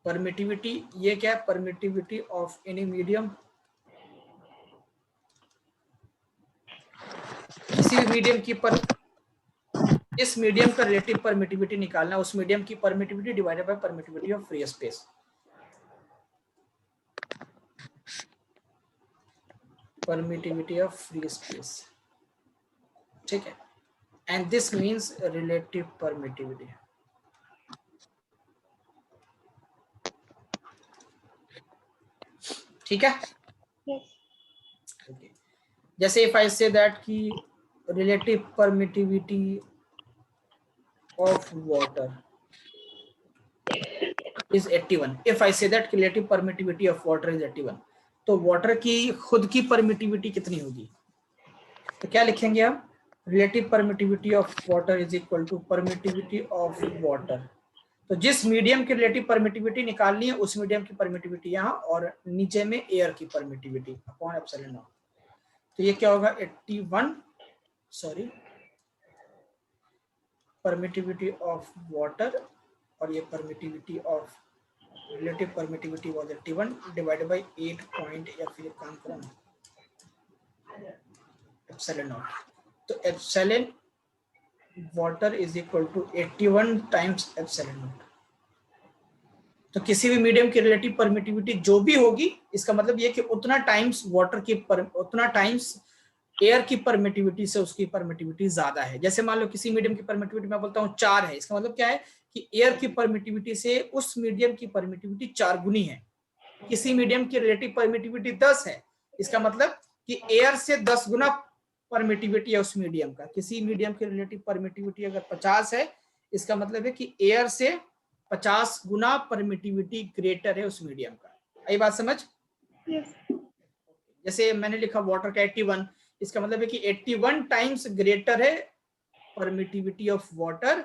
Permittivity ये क्या है? परमिटिविटी ऑफ एनी मीडियम, किसी भी मीडियम की इस मीडियम का रिलेटिव परमिटिविटी निकालना, उस मीडियम की permittivity divided by permittivity of free space. Permittivity of free space, ठीक है। And this means relative permittivity. ठीक है। Yes. Okay. जैसे if I say that कि relative permittivity of water is 81, if I say that relative permittivity of water is 81, तो water की खुद की परमिटिविटी कितनी होगी? तो क्या लिखेंगे हम? Relative permittivity of water is equal to permittivity of water. तो जिस मीडियम की रिलेटिव परमिटिविटी निकालनी है, उस मीडियम की परमिटिविटी यहाँ, और नीचे में एयर की परमिटिविटी अपॉन एप्सिलॉन नॉट। तो ये क्या होगा? 81, सॉरी, परमिटिविटी ऑफ वाटर, और ये permittivity of relative permittivity was 81 divided by 8 point, या फिर काम करो ना, एप्सिलॉन नॉट। तो epsilon water is equal to 81 times epsilon naught. तो किसी भी मीडियम की रिलेटिव परमिटिविटी जो भी होगी, इसका मतलब ये कि उतना टाइम्स वाटर की उतना टाइम्स एयर की परमिटिविटी से उसकी परमिटिविटी ज्यादा है। जैसे मान लो किसी मीडियम की परमिटिविटी मैं बोलता हूँ 4 है, इसका मतलब क्या है कि एयर की परमिटिविटी से उस मीडियम की परमिटिविटी 4 गुनी है। किसी मीडियम की रिलेटिव परमिटिविटी 10 है, इसका मतलब कि एयर से 10 गुना परमिटिविटी है उस मीडियम का। किसी मीडियम की रिलेटिव परमिटिविटी अगर 50 है, इसका मतलब है कि एयर से 50 गुना परमिटिविटी ग्रेटर है उस मीडियम का। आई बात समझ? Yes. जैसे मैंने लिखा वाटर का 81, इसका मतलब है कि 81 टाइम्स ग्रेटर है permittivity of water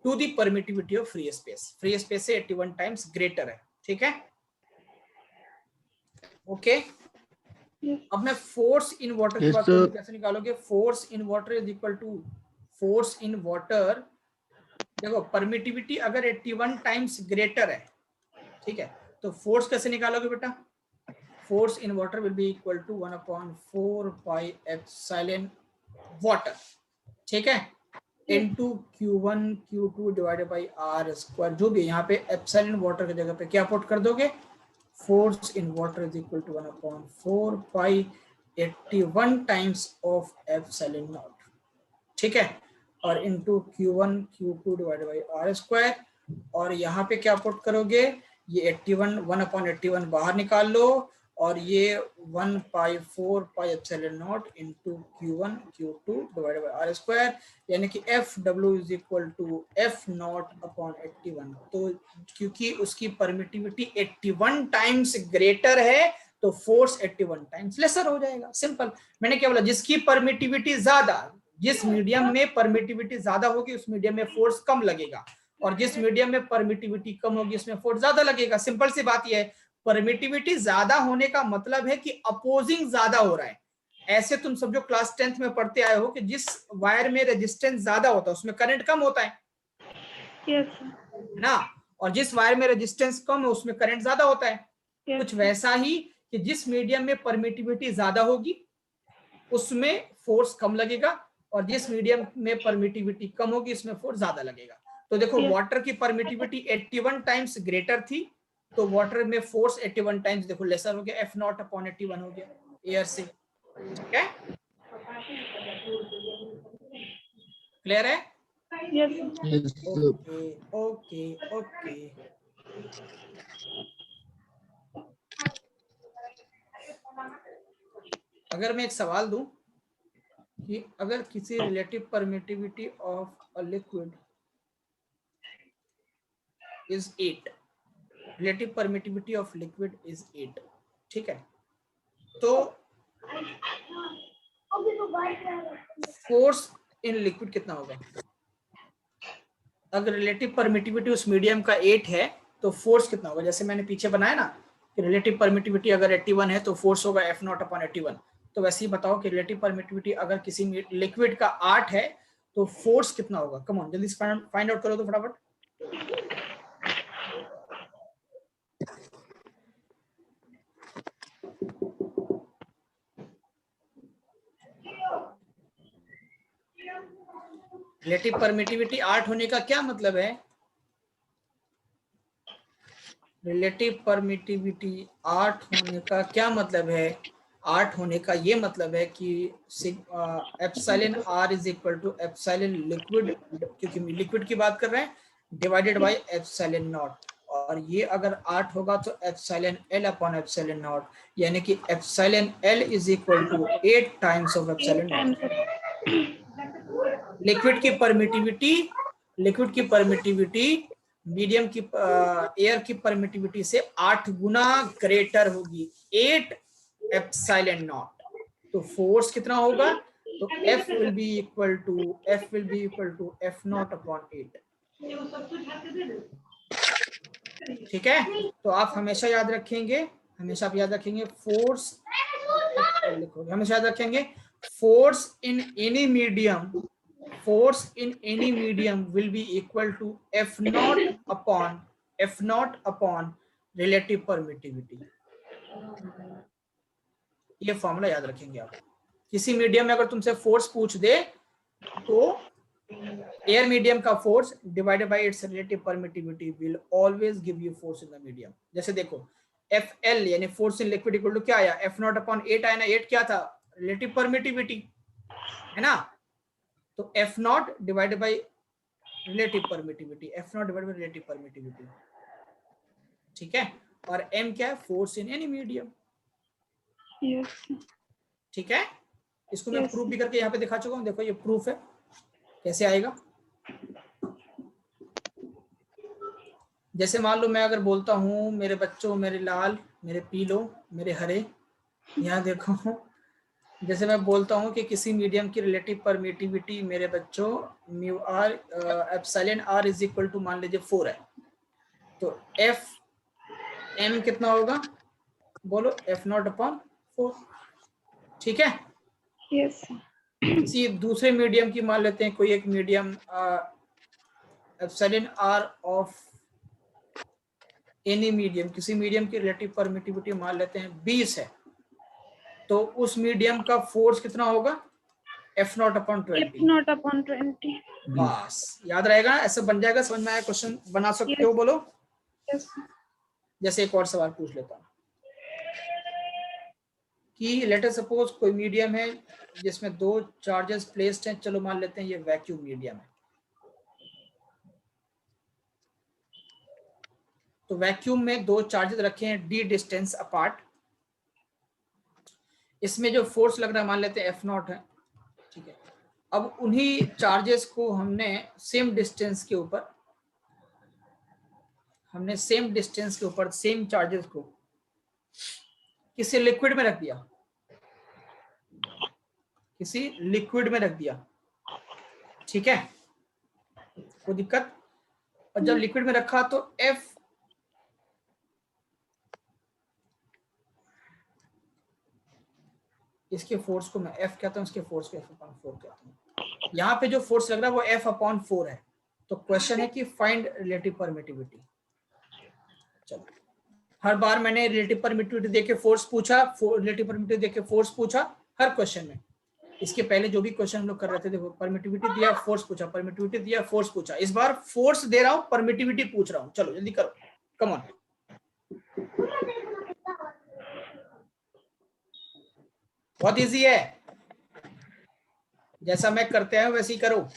to the permittivity of free space. Free space से 81 टाइम्स ग्रेटर है। ठीक है, ओके। Yes. अब मैं फोर्स इन वाटर की बात करूं, कैसे निकालोगे? Force in water is equal to force in water. देखो परमिटिविटी अगर 81 टाइम्स ग्रेटर है, ठीक है, तो फोर्स कैसे निकालोगे बेटा? Force in water will be equal to 1/4 pi epsilon water, ठीक है, into Q1 Q2 divided by R square. जो भी यहाँ पे एप्सिलॉन वाटर की जगह पे क्या पुट कर दोगे? Force in water is equal to 1/4 pi 81 times of epsilon naught, ठीक है, और into Q1 Q2 divided by R square. और यहाँ पे क्या पुट करोगे? ये 81 1/81 बाहर निकाल लो, और ये 1/4 pi epsilon naught into Q1 Q2 divided by R square, यानी कि FW is equal to F naught upon 81। तो क्योंकि उसकी परमिटिविटी 81 टाइम्स ग्रेटर है, तो फोर्स 81 टाइम्स लेसर हो जाएगा। सिंपल। मैंने क्या बोला? जिसकी परमिटिविटी ज्यादा, जिस मीडियम में परमिटिविटी ज्यादा होगी उस मीडियम में फोर्स कम लगेगा, और जिस मीडियम में परमिटिविटी कम होगी उसमें फोर्स ज्यादा लगेगा। सिंपल सी बात यह है। परमिटिविटी ज्यादा होने का मतलब है कि अपोजिंग ज्यादा हो रहा है। ऐसे तुम सब जो क्लास 10th में पढ़ते आए हो कि जिस वायर में रेजिस्टेंस ज्यादा होता है उसमें करंट कम होता है Yes. ना, और जिस वायर में रेजिस्टेंस कम है उसमें करंट ज्यादा होता है। Yes. कुछ वैसा ही कि जिस मीडियम में परमिटिविटी ज्यादा होगी उसमें फोर्स कम लगेगा, और जिस मीडियम में परमिटिविटी कम होगी इसमें फोर्स ज्यादा लगेगा। तो देखो Yes. वाटर की परमिटिविटी 81 टाइम्स ग्रेटर थी, तो वाटर में फोर्स 81 टाइम्स देखो लेसर हो गया, F0 अपॉन 81 हो गया एयर से। ठीक है, क्लियर है? Yes. Yes, sir. Okay okay okay. अगर मैं एक सवाल दूं कि अगर किसी relative permittivity of a liquid is 8, relative permittivity of liquid is 8, ठीक है, तो फोर्स इन लिक्विड कितना होगा? अगर रिलेटिव परमिटिविटी उस मीडियम का 8 है तो फोर्स कितना होगा? जैसे मैंने पीछे बनाया ना कि रिलेटिव परमिटिविटी अगर 81 है तो फोर्स होगा F0 अपॉन 81, तो वैसे ही बताओ कि रिलेटिव परमिटिविटी अगर किसी लिक्विड का 8 है तो फोर्स कितना होगा? कम ऑन जल्दी फाइंड आउट करो तो फटाफट। रिलेटिव परमिटिविटी 8 होने का क्या मतलब है? रिलेटिव परमिटिविटी 8 होने का क्या मतलब है? 8 होने का ये मतलब है कि epsilon R is equal to epsilon liquid, क्योंकि लिक्विड की बात कर रहे हैं, डिवाइडेड बाय एप्सिलॉन नॉट, और ये अगर 8 होगा तो epsilon L upon epsilon naught, यानी कि epsilon L is equal to 8 times of epsilon naught. Liquid की परमिटिविटी मीडियम की एयर की परमिटिविटी से 8 गुना ग्रेटर होगी, 8 एप्सिलॉन नॉट। तो फोर्स कितना होगा? तो F will be equal to F0 upon 8। ठीक है, तो आप हमेशा याद रखेंगे, फोर्स, हमेशा याद रखेंगे force in any medium will be equal to F0 upon relative permittivity. ये फॉर्मूला याद रखेंगे आप। किसी मीडियम में अगर तुमसे फोर्स पूछ दे तो एयर मीडियम का force divided by its relative permittivity will always give you force in the medium. जैसे देखो FL यानी force in liquid equal to क्या आया? F0 अपॉन 8 आया ना, 8 क्या था? रिलेटिव परमिटिविटी है ना, तो F0 divided by relative permittivity, ठीक है, और M क्या है? Force in any medium. Yes. ठीक है, इसको मैं Yes. प्रूफ भी करके यहाँ पे दिखा चुका हूँ, देखो ये प्रूफ है, कैसे आएगा? जैसे मान लो मैं अगर बोलता हूँ मेरे बच्चों, मेरे लाल, मेरे पीलो, मेरे हरे, यहाँ देखो, जैसे मैं बोलता हूँ कि किसी मीडियम की रिलेटिव परमिटिविटी मेरे बच्चों mu R epsilon R is equal to मान लीजिए 4 है, तो एफ एम कितना होगा? बोलो F0 अपॉन 4। ठीक है, Yes. किसी दूसरे मीडियम की मान लेते हैं, कोई एक medium epsilon R of any medium, किसी मीडियम की रिलेटिव परमिटिविटी मान लेते हैं 20 है, तो उस मीडियम का फोर्स कितना होगा? F0 upon 20। F0 upon 20. बस याद रहेगा, ऐसा बन जाएगा, समझ में आया? क्वेश्चन बना सकते हो? बोलो। Yes. जैसे एक और सवाल पूछ लेता हूँ कि लेट अस सपोज कोई मीडियम है जिसमें 2 चार्जेस प्लेस्ड हैं, चलो मान लेते हैं ये वैक्यूम मीडियम है, तो वैक्यूम में 2 चार्जेस रखे हैं d डिस्टेंस अपार्ट, इसमें जो फोर्स लग रहा है मान लेते हैं F0 है, ठीक है, अब उन्हीं चार्जेस को हमने सेम डिस्टेंस के ऊपर सेम चार्जेस को किसी लिक्विड में रख दिया, ठीक है, कोई दिक्कत? और जब लिक्विड में रखा तो F इसके फोर्स को मैं F कहता हूं, इसके फोर्स को F अपॉन 4 कहता हूं। यहाँ पे जो फोर्स लग रहा है वो F अपॉन 4 है, तो क्वेश्चन है कि फाइंड रिलेटिव परमिटिविटी। चलो हर बार मैंने रिलेटिव परमिटिविटी देके फोर्स पूछा, रिलेटिव परमिटिविटी देके फोर्स पूछा हर क्वेश्चन में। इसके पहले जो भी क्वेश्चन हम लोग कर रहे थे, देखो परमिटिविटी दिया फोर्स पूछा, परमिटिविटी दिया फोर्स पूछा। इस बार फोर्स दे रहा हूं, परमिटिविटी पूछ रहा हूं। चलो जल्दी करो, कम ऑन। बहुत इजी है, जैसा मैं करते हैं वैसे ही करो।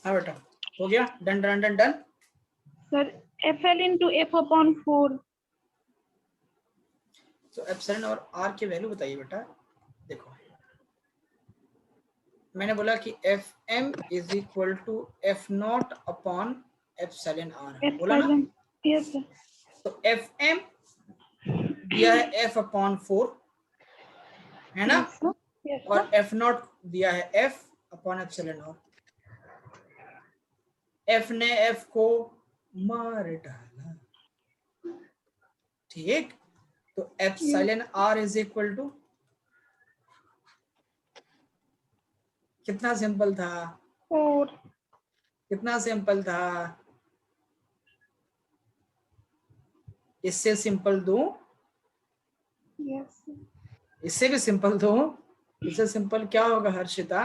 हाँ बेटा, हो गया, done done done done. Sir FL into F upon 4. तो एप्सिलॉन और आर की वैल्यू बताइए बेटा। देखो मैंने बोला कि F M is equal to F naught upon epsilon R, बोला ना। Epsilon. Yes sir. तो एफ एम दिया है एफ अपॉन 4, है ना, Yes sir. Yes sir. और एफ नॉट दिया है F upon epsilon R. F ने एफ को मार डाला, ठीक। तो epsilon R is equal to, कितना सिंपल था, 4. कितना सिंपल था। इससे सिंपल दो, Yes sir. इससे भी सिंपल दो, इससे सिंपल क्या होगा हर्षिता?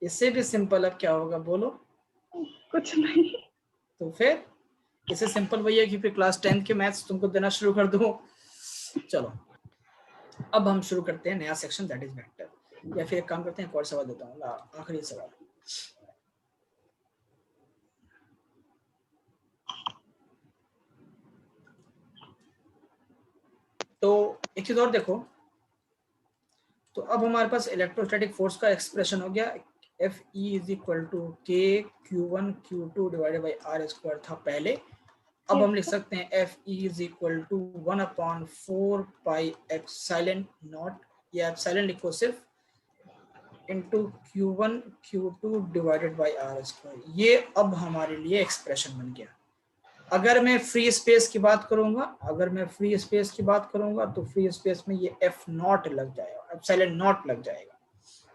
इससे भी सिंपल अब क्या होगा बोलो? कुछ नहीं. तो फिर इससे सिंपल वही है कि फिर क्लास 10 के मैथ्स तुमको देना शुरू कर दो। चलो अब हम शुरू करते हैं नया सेक्शन, दैट इज वेक्टर। या फिर एक काम करते हैं, एक और सवाल देता हूँ, आखिरी सवाल। तो एक चीज और देखो, तो अब हमारे पास इलेक्ट्रोस्टैटिक फोर्स का एक्सप्रेशन हो गया। F E is equal to K Q1 Q2 divided by R square था पहले। अब हम लिख सकते हैं F E is equal to 1/4 pi epsilon naught, या एप्सिलॉन लिखो सिर्फ, into Q1 Q2 divided by R square. ये अब हमारे लिए एक्सप्रेशन बन गया। अगर मैं फ्री स्पेस की बात करूंगा, तो फ्री स्पेस में ये एफ नॉट लग जाएगा, एप्सिलॉन नॉट लग जाएगा।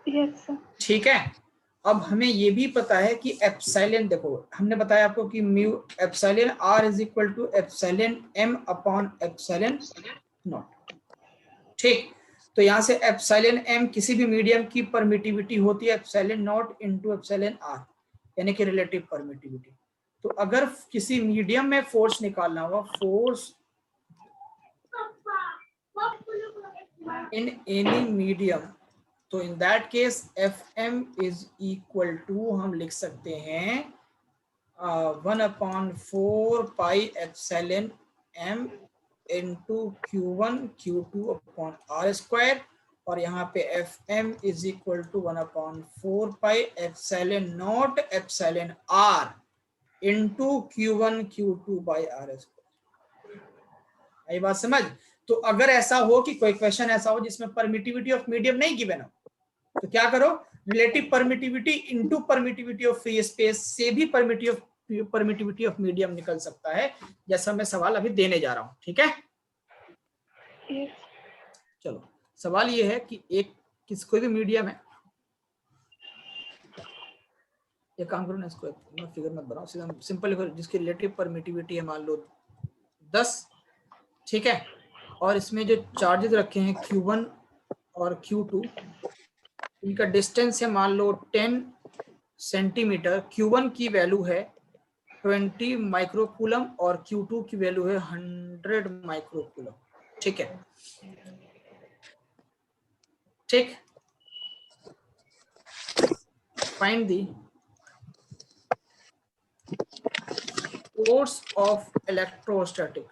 Yes, sir. ठीक है, अब हमें ये भी पता है कि एप्सिलॉन, देखो हमने बताया आपको कि mu epsilon R is equal to epsilon M upon epsilon naught. ठीक, तो यहाँ से एप्सिलॉन एम किसी भी मीडियम की परमिटिविटी होती है epsilon naught into epsilon R, यानी कि रिलेटिव परमिटिविटी। तो अगर किसी मीडियम में फोर्स निकालना होगा, फोर्स इन एनी मीडियम, तो in that case F M is equal to हम लिख सकते हैं 1/4 pi epsilon M into Q1 Q2 upon R square, और यहाँ पे F M is equal to 1/4 pi epsilon naught epsilon R into Q1 Q2 by R square. आई बात समझ? तो अगर ऐसा हो कि कोई क्वेश्चन ऐसा हो जिसमें परमिटिविटी ऑफ मीडियम नहीं गिवन हो, तो क्या करो, relative permittivity into permittivity of free space से भी परमिटिविटी ऑफ मीडियम निकल सकता है, जैसा मैं सवाल अभी देने जा रहा हूं। ठीक है, Yes. चलो सवाल ये है कि एक कोई भी मीडियम है, एक काम करो ना, इसको मैं फिगर मत बनाओ, सीधा सिंपल, जिसकी रिलेटिव परमिटिविटी है मान लो 10, ठीक है, और इसमें जो चार्जेस रखे हैं Q1 और Q2, इनका डिस्टेंस है मान लो 10 सेंटीमीटर। Q1 की वैल्यू है 20 माइक्रोकूलम और Q2 की वैल्यू है 100 माइक्रोकूलम। ठीक है, ठीक, find the force of electrostatic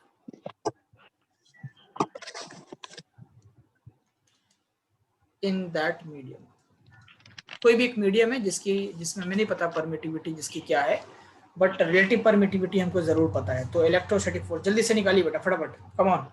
in that medium. कोई भी एक मीडियम है जिसमें हमें नहीं पता परमिटिविटी जिसकी क्या है, बट रिलेटिव परमिटिविटी हमको जरूर पता है। तो इलेक्ट्रोस्टैटिक फोर्स जल्दी से निकालिए बेटा, फटाफट, कम ऑन।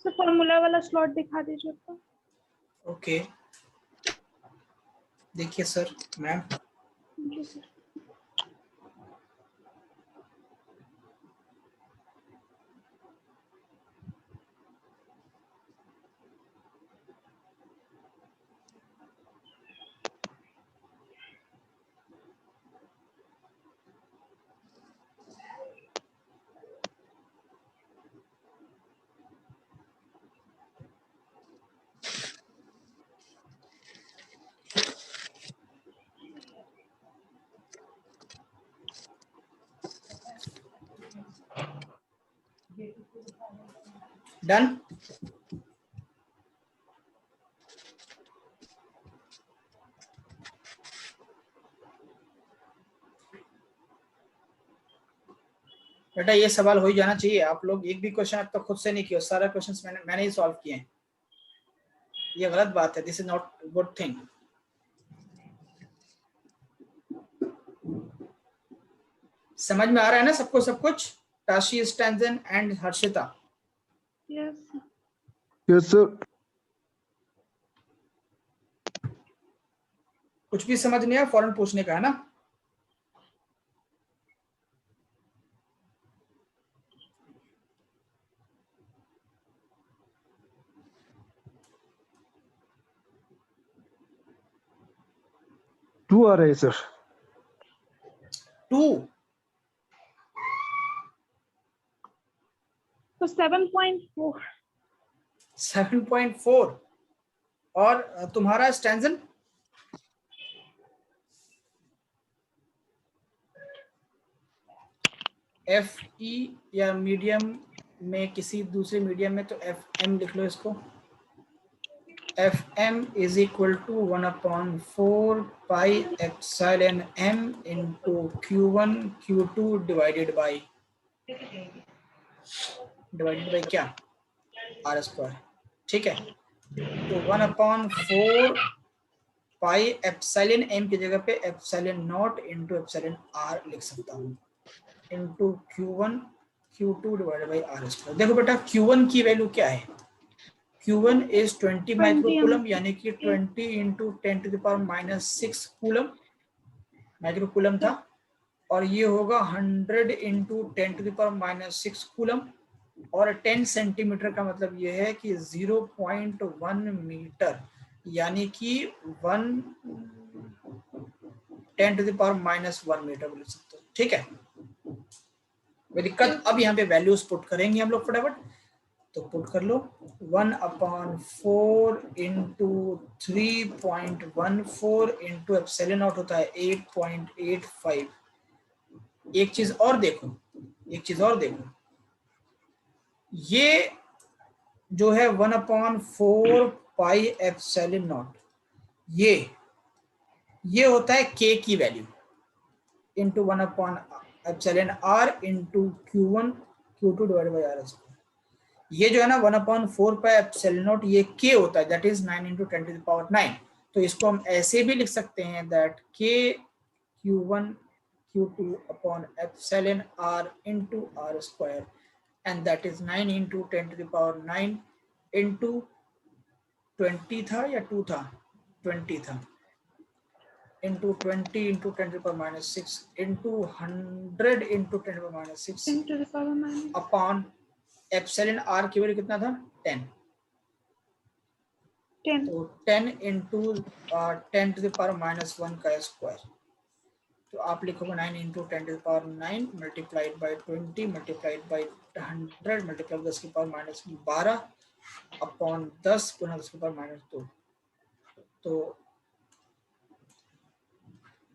So फॉर्मूला वाला स्लॉट दिखा दीजिए तो। ओके, देखिए सर, मैम जी सर। डन। बेटा ये सवाल हो ही जाना चाहिए। आप लोग एक भी क्वेश्चन अब तक खुद से नहीं किया, सारा क्वेश्चंस मैंने ही सॉल्व किए हैं। ये गलत बात है, this is not good thing. समझ में आ रहा है ना सबको सब कुछ? Tashi, Stanzin and Harshita. Yes. Yes, sir. कुछ भी समझ नहीं आया फौरन पूछने का है ना। Two आ रहे हैं सर। 2 तो 7.4। 7.4 और तुम्हारा स्टैंजन? एफ ई या मीडियम में किसी दूसरे मीडियम में तो एफ एम लिख लो इसको। F M is equal to 1/4 pi epsilon M into Q1 Q2 divided by क्या, आर स्क्वायर। ठीक है, तो 1/4 पाई एप्सिलॉन एम की जगह पे epsilon naught into epsilon R लिख सकता हूँ into Q1 Q2 divided by R square. देखो बेटा Q1 की वैल्यू क्या है, Q1 इज 20 माइक्रोकूलम यानी कि 20 इंटू 10⁻⁻6 कूलम माइक्रोकूलम था, और ये होगा 100 इंटू 10⁻⁻6 कूलम, और 10 सेंटीमीटर का मतलब ये है कि 0.1 मीटर यानी कि 1 10⁻⁻1 मीटर बोल सकते हो। ठीक है, कोई दिक्कत? अब यहाँ पे वैल्यूज पुट करेंगे हम लोग फटाफट, तो पुट कर लो 1/4 इंटू 3.14 इंटू एप्सिलॉन नॉट होता है 8.85। एक चीज और देखो, ये जो है 1/4 पाई एप्सिलॉन नॉट, ये होता है k की value into 1 epsilon R into Q1 Q2 divided by R square. ये जो है ना 1/4 पाई एप्सिलॉन नॉट ये k होता है, दैट इज 9 इंटू 10⁻9। तो इसको हम ऐसे भी लिख सकते हैं that k Q1 Q2 upon epsilon r into R square, and that is 9 into 10⁻9 into 20 था या 2 था, 20 था, into 20 into 10⁻6 into 100 into 10⁻6 into the power minus upon epsilon R की वैल्यू कितना था 10। 10. तो 10 इंटू 10⁻⁻1 का स्क्वायर, तो आप लिखोगे 9 into 10⁻9 multiplied by 20 multiplied by 100 multiply 10⁻12 upon 10 गुना 10⁻2। तो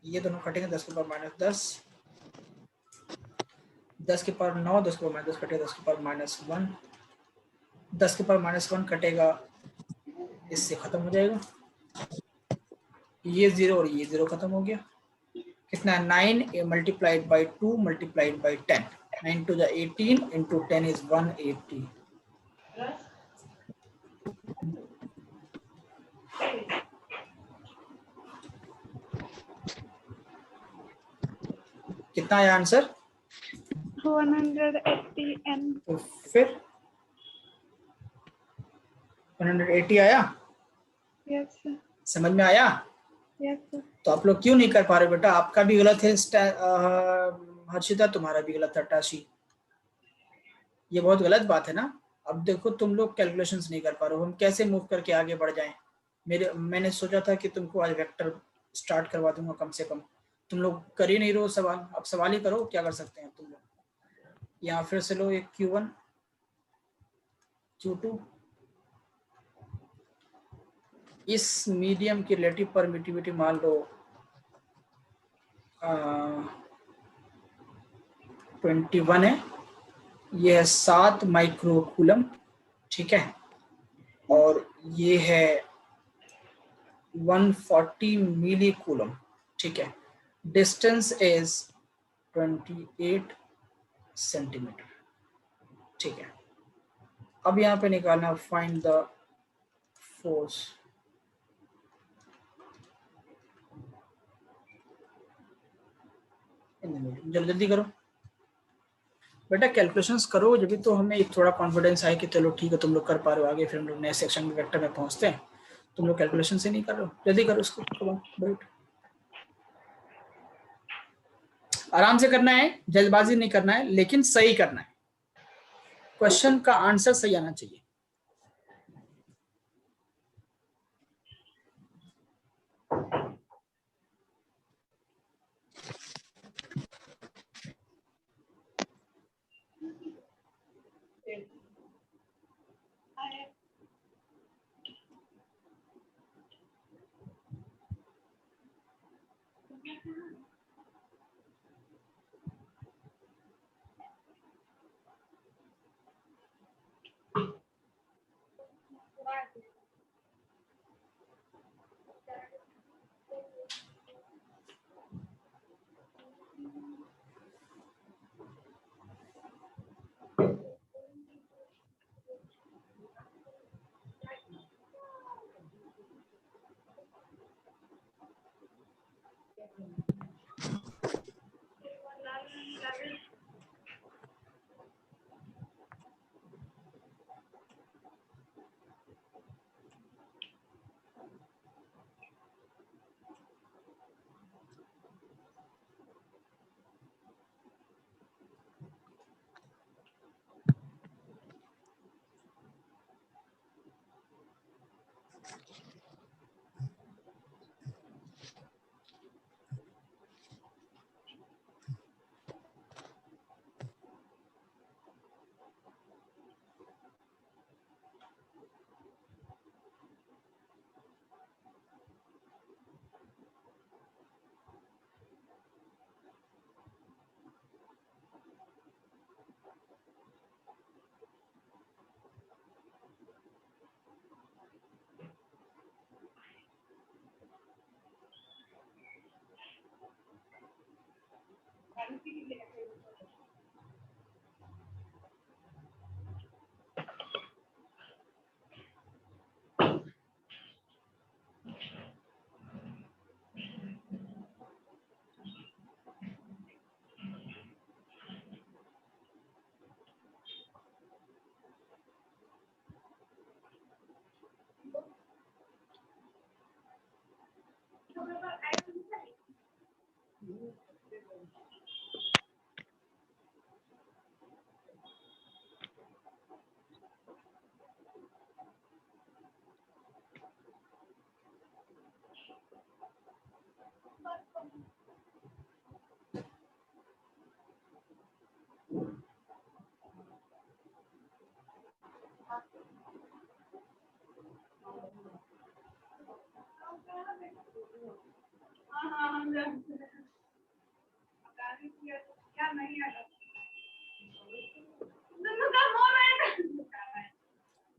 ये दोनों कटेंगे 10⁻10, 10⁻9 10⁻10 कटेगा 10⁻1, 10⁻1 कटेगा, इससे खत्म हो जाएगा, ये 0 और ये 0 खत्म हो गया। कितना है 9 multiplied by 2 multiplied by 10, 9 to the 18 into 10 is 180। कितना आया आंसर? 180 n. तो फिर 180 आया, Yes, sir. समझ में आया? Yes, sir. तो आप लोग क्यों नहीं कर पा रहे बेटा? आपका भी गलत है हर्षिता, तुम्हारा भी गलत है टाशी, ये बहुत गलत बात है ना। अब देखो तुम लोग कैलकुलेशंस नहीं कर पा रहे हो, हम कैसे मूव करके आगे बढ़ जाएं? मैंने सोचा था कि तुमको आज वेक्टर स्टार्ट करवा दूंगा कम से कम, तुम लोग कर ही नहीं रहे हो सवाल। अब सवाल ही करो, क्या कर सकते हैं तुम लोग। यहाँ फिर से लो एक Q1 Q2, इस मीडियम की रिलेटिव परमिटिविटी मान लो 21 है, ये है 7 माइक्रोकूलम, ठीक है, और ये है 140 मिली कूलम, ठीक है, डिस्टेंस इज 28 सेंटीमीटर, ठीक है। अब यहाँ पे निकालना फाइंड द फोर्स। जल्दी जल्दी करो बेटा, कैलकुलेशंस करो, जब भी तो हमें एक थोड़ा कॉन्फिडेंस आए कि चलो ठीक है तुम लोग कर पा रहे हो आगे, फिर हम लोग नए सेक्शन में वेक्टर में पहुंचते हैं। तुम लोग कैलकुलेशन से नहीं कर रहे हो, जल्दी करो इसको, बैठ आराम से करना है, जल्दबाजी नहीं करना है, लेकिन सही करना है, क्वेश्चन का आंसर सही आना चाहिए।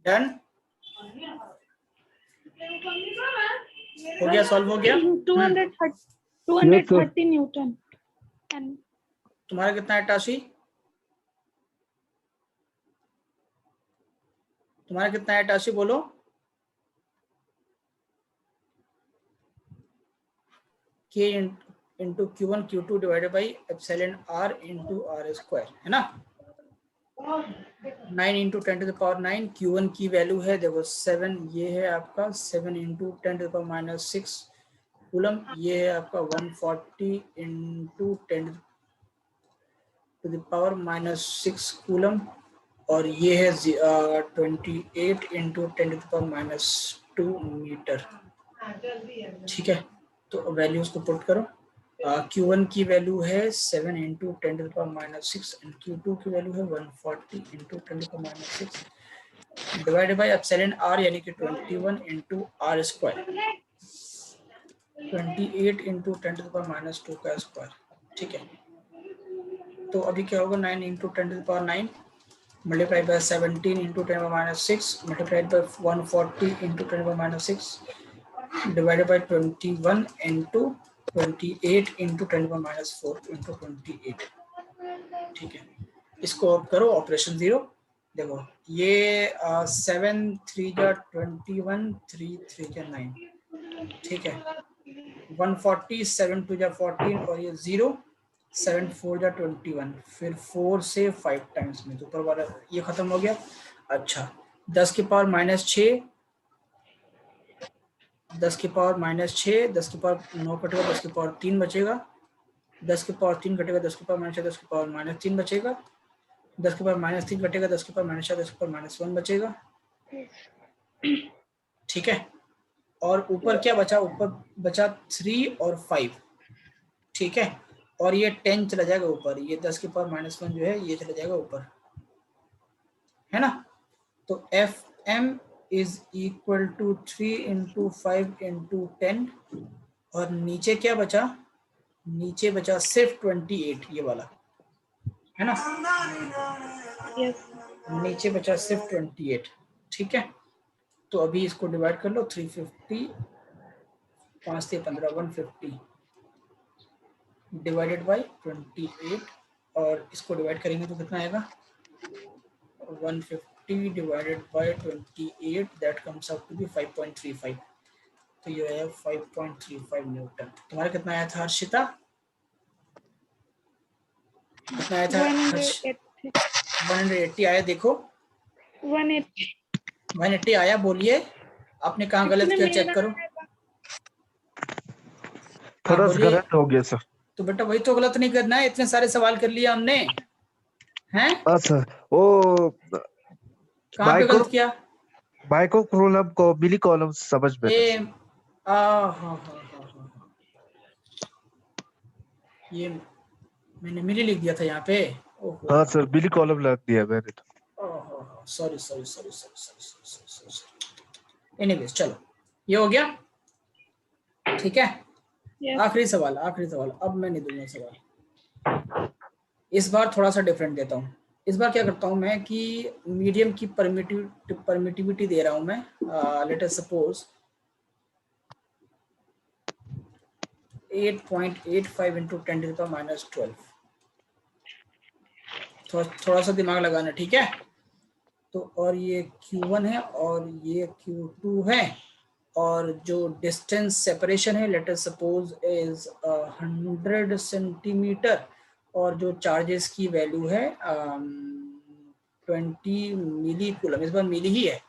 डन हो गया, सॉल्व हो गया। 230 न्यूटन। And तुम्हारा कितना है टाशी? तुम्हारा कितना है टाशी बोलो? K into Q1 Q2 divided by epsilon R into R square, है ना। 9 into 10 to the power 9, Q1 की वैल्यू है देखो 7, ये है आपका 7 into 10 to the power minus 6 coulomb, ये है आपका 140 into 10 to the power minus 6 coulomb, और ये है 28 into 10 to the power minus 2 metre. ठीक है, तो वैल्यूज को पुट करो। Q1 की वैल्यू है 7 into 10 to the power minus 6 and Q2 की वैल्यू है 140 into 10 to the power minus 6 divided by epsilon R यानी कि 21 into R square, 28 into 10 to the power minus 2 का स्क्वायर। ठीक है, तो अभी क्या होगा 9 into 10 to the power 9 multiplied by 17 into 10 to the minus 6 multiplied by 140 into 10 to the minus 6 divided by 21 into 28 into 10 to the minus 4 into 28। ठीक है, इसको आप करो ऑपरेशन 0। देखो ये 7 3 जा 21 3 3 जा 9। ठीक है, 140 7 2 जा 14 और ये 0 7 4 जा 21, फिर 4 से 5 टाइम्स में, तो ऊपर वाला ये खत्म हो गया। अच्छा 10 की पावर माइनस 6, 10 की पावर माइनस 6, 10 की पावर 9 कटेगा, 10 की पावर 3 बचेगा, 10 की पावर 3 कटेगा, 10 की पावर माइनस 6, 10 की पावर माइनस 3 बचेगा, 10 की पावर माइनस 3 कटेगा, 10 की पावर माइनस 6, 10 की पावर माइनस 1 बचेगा। ठीक है, और ऊपर क्या बचा? ऊपर बचा 3 और 5। ठीक है, और ये 10 चला जाएगा ऊपर, ये 10 की पावर माइनस 1 जो है ये चला जाएगा ऊपर, है ना। तो F M is equal to 3 into 5 into 10, और नीचे क्या बचा? नीचे बचा सिर्फ 28, ये वाला, है ना। yes, नीचे बचा सिर्फ 28। ठीक है, तो अभी इसको डिवाइड कर लो, 350 5 से 15 150 डिवाइडेड बाई 28, और इसको डिवाइड करेंगे तो कितना आएगा? 150 divided by 28, that comes out to be 5.35। तो ये है 5.35 न्यूटन। तुम्हारा कितना आया था हर्षिता? कितना आया था? 180 180 आया। देखो 180 180 आया। बोलिए आपने कहाँ गलत इसने किया, चेक मेरा करो। आया था। हाँ थोड़ा सा बोलिए। गलत हो गया सर। तो बेटा वही तो गलत नहीं करना है, इतने सारे सवाल कर लिए हमने हैं। हाँ सर, वो कहाँ पे गलत किया? माइक्रो कॉलम को मिली कॉलम समझ में ए था। हाँ। ये मैंने मिली लिख दिया था यहाँ पे। ओहो हाँ सर, मिली कॉलम लग दिया मैंने तो। सॉरी। एनीवेज चलो ये हो गया, ठीक है। Yes. आखिरी सवाल अब मैं नहीं दूंगा सवाल। इस बार थोड़ा सा डिफरेंट देता हूँ। इस बार क्या करता हूँ मैं कि मीडियम की परमिटिविटी दे रहा हूँ मैं। Late us suppose 8.85 into 10⁻12। थोड़ा सा दिमाग लगाना, ठीक है। तो और ये Q1 है और ये Q2 है, और जो डिस्टेंस सेपरेशन है late us suppose is 100 centimetre, और जो चार्जेस की वैल्यू है 20 मिली कूलम, इस बार मिली ही है,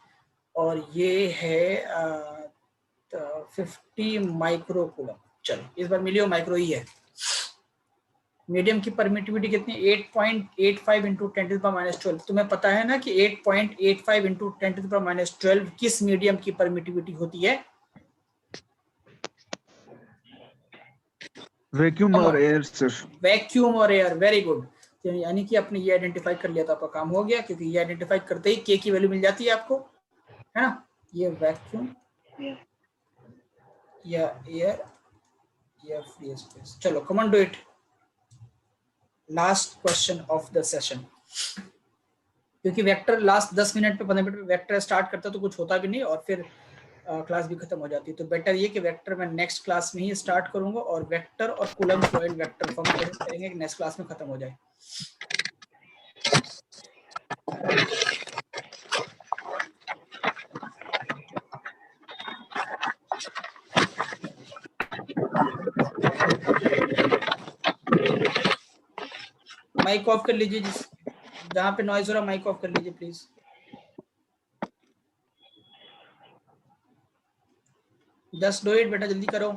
और ये है 50 माइक्रो कूलम। चलो इस बार मिली और माइक्रो ही है। मीडियम की परमिटिविटी कितनी? 8.85 इंटू 10⁻12। तुम्हें पता है ना कि 8.85 इंटू 10⁻12 किस मीडियम की परमिटिविटी होती है? वैक्यूम और एयर सर। वैक्यूम और एयर। Very good. यानी कि आपने ये आइडेंटिफाई कर लिया तो आपका काम हो गया, क्योंकि ये आइडेंटिफाई करते ही के की वैल्यू मिल जाती है आपको, है ना। ये वैक्यूम Yes. या एयर या फ्री स्पेस। चलो come on do it. Last question of the session. क्योंकि वेक्टर लास्ट 10 मिनट पे 15 मिनट पे वेक्टर स्टार्ट करता तो कुछ होता भी नहीं, और फिर क्लास भी खत्म हो जाती। तो बेटर ये कि वेक्टर मैं नेक्स्ट क्लास में ही स्टार्ट करूंगा, और वेक्टर और कूलम कॉइल वेक्टर फॉर्म करेंगे कि नेक्स्ट क्लास में खत्म हो जाए। माइक ऑफ कर लीजिए, जिस जहां पे नॉइज हो रहा माइक ऑफ कर लीजिए प्लीज। जस्ट डू इट बेटा, जल्दी करो।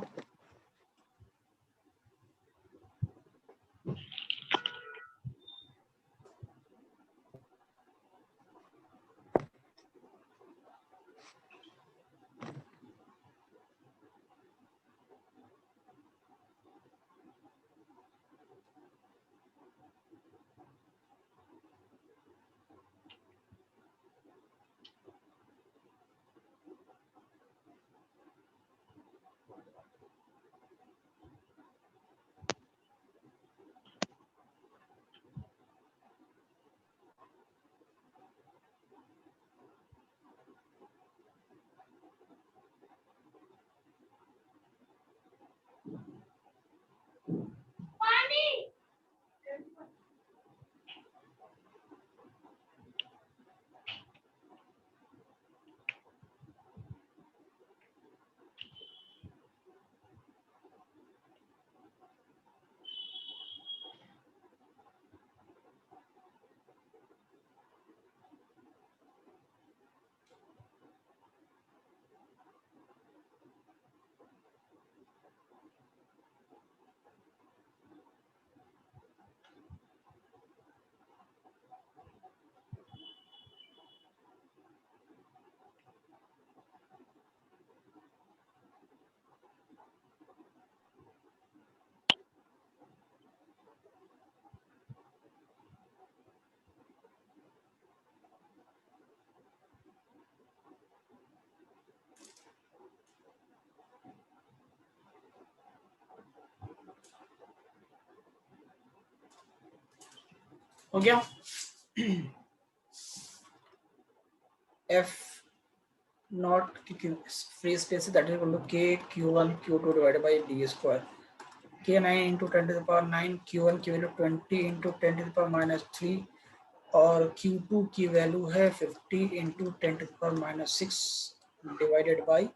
हो गया। F naught free space that is equal to K Q1 Q2 divided by d square. K9 into 10⁻9, Q1 की वैल्यू 20 इंटू 10⁻3, और Q2 की वैल्यू है 50 into 10⁻6 divided by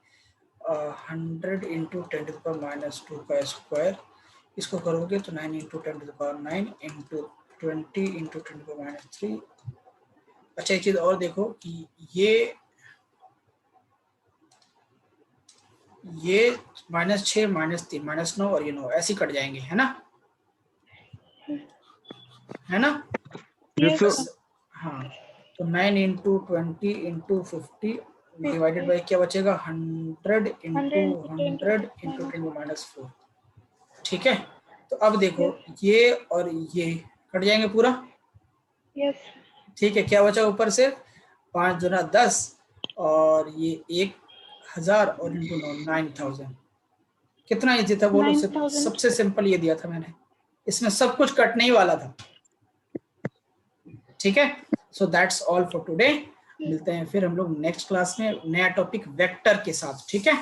100 into 10 to the power minus 2 का स्क्वायर, इसको करोगे तो 9 into 10 to the power 9 into 20 into 10 to the power minus 3। अच्छा एक चीज और देखो कि ये -6 -3 -9 और ये 9 ऐसे कट जाएंगे, है ना, है ना। Yes, sir. sir. हाँ, तो 9 इंटू 20 इंटू 50 डिवाइडेड बाई क्या बचेगा, 100 इंटू 100 इंटू 10 माइनस 4। ठीक है, तो अब देखो ये और ये कट जाएंगे पूरा। Yes. ठीक है, क्या बचा ऊपर से, 5 दूना 10 और ये 1000 और इंटू 9000। कितना इजी था बोलो, 9000। सबसे सिंपल ये दिया था मैंने, इसमें सब कुछ कटने ही वाला था। ठीक है, so that's all for today. मिलते हैं फिर हम लोग नेक्स्ट क्लास में नया टॉपिक वेक्टर के साथ। ठीक है।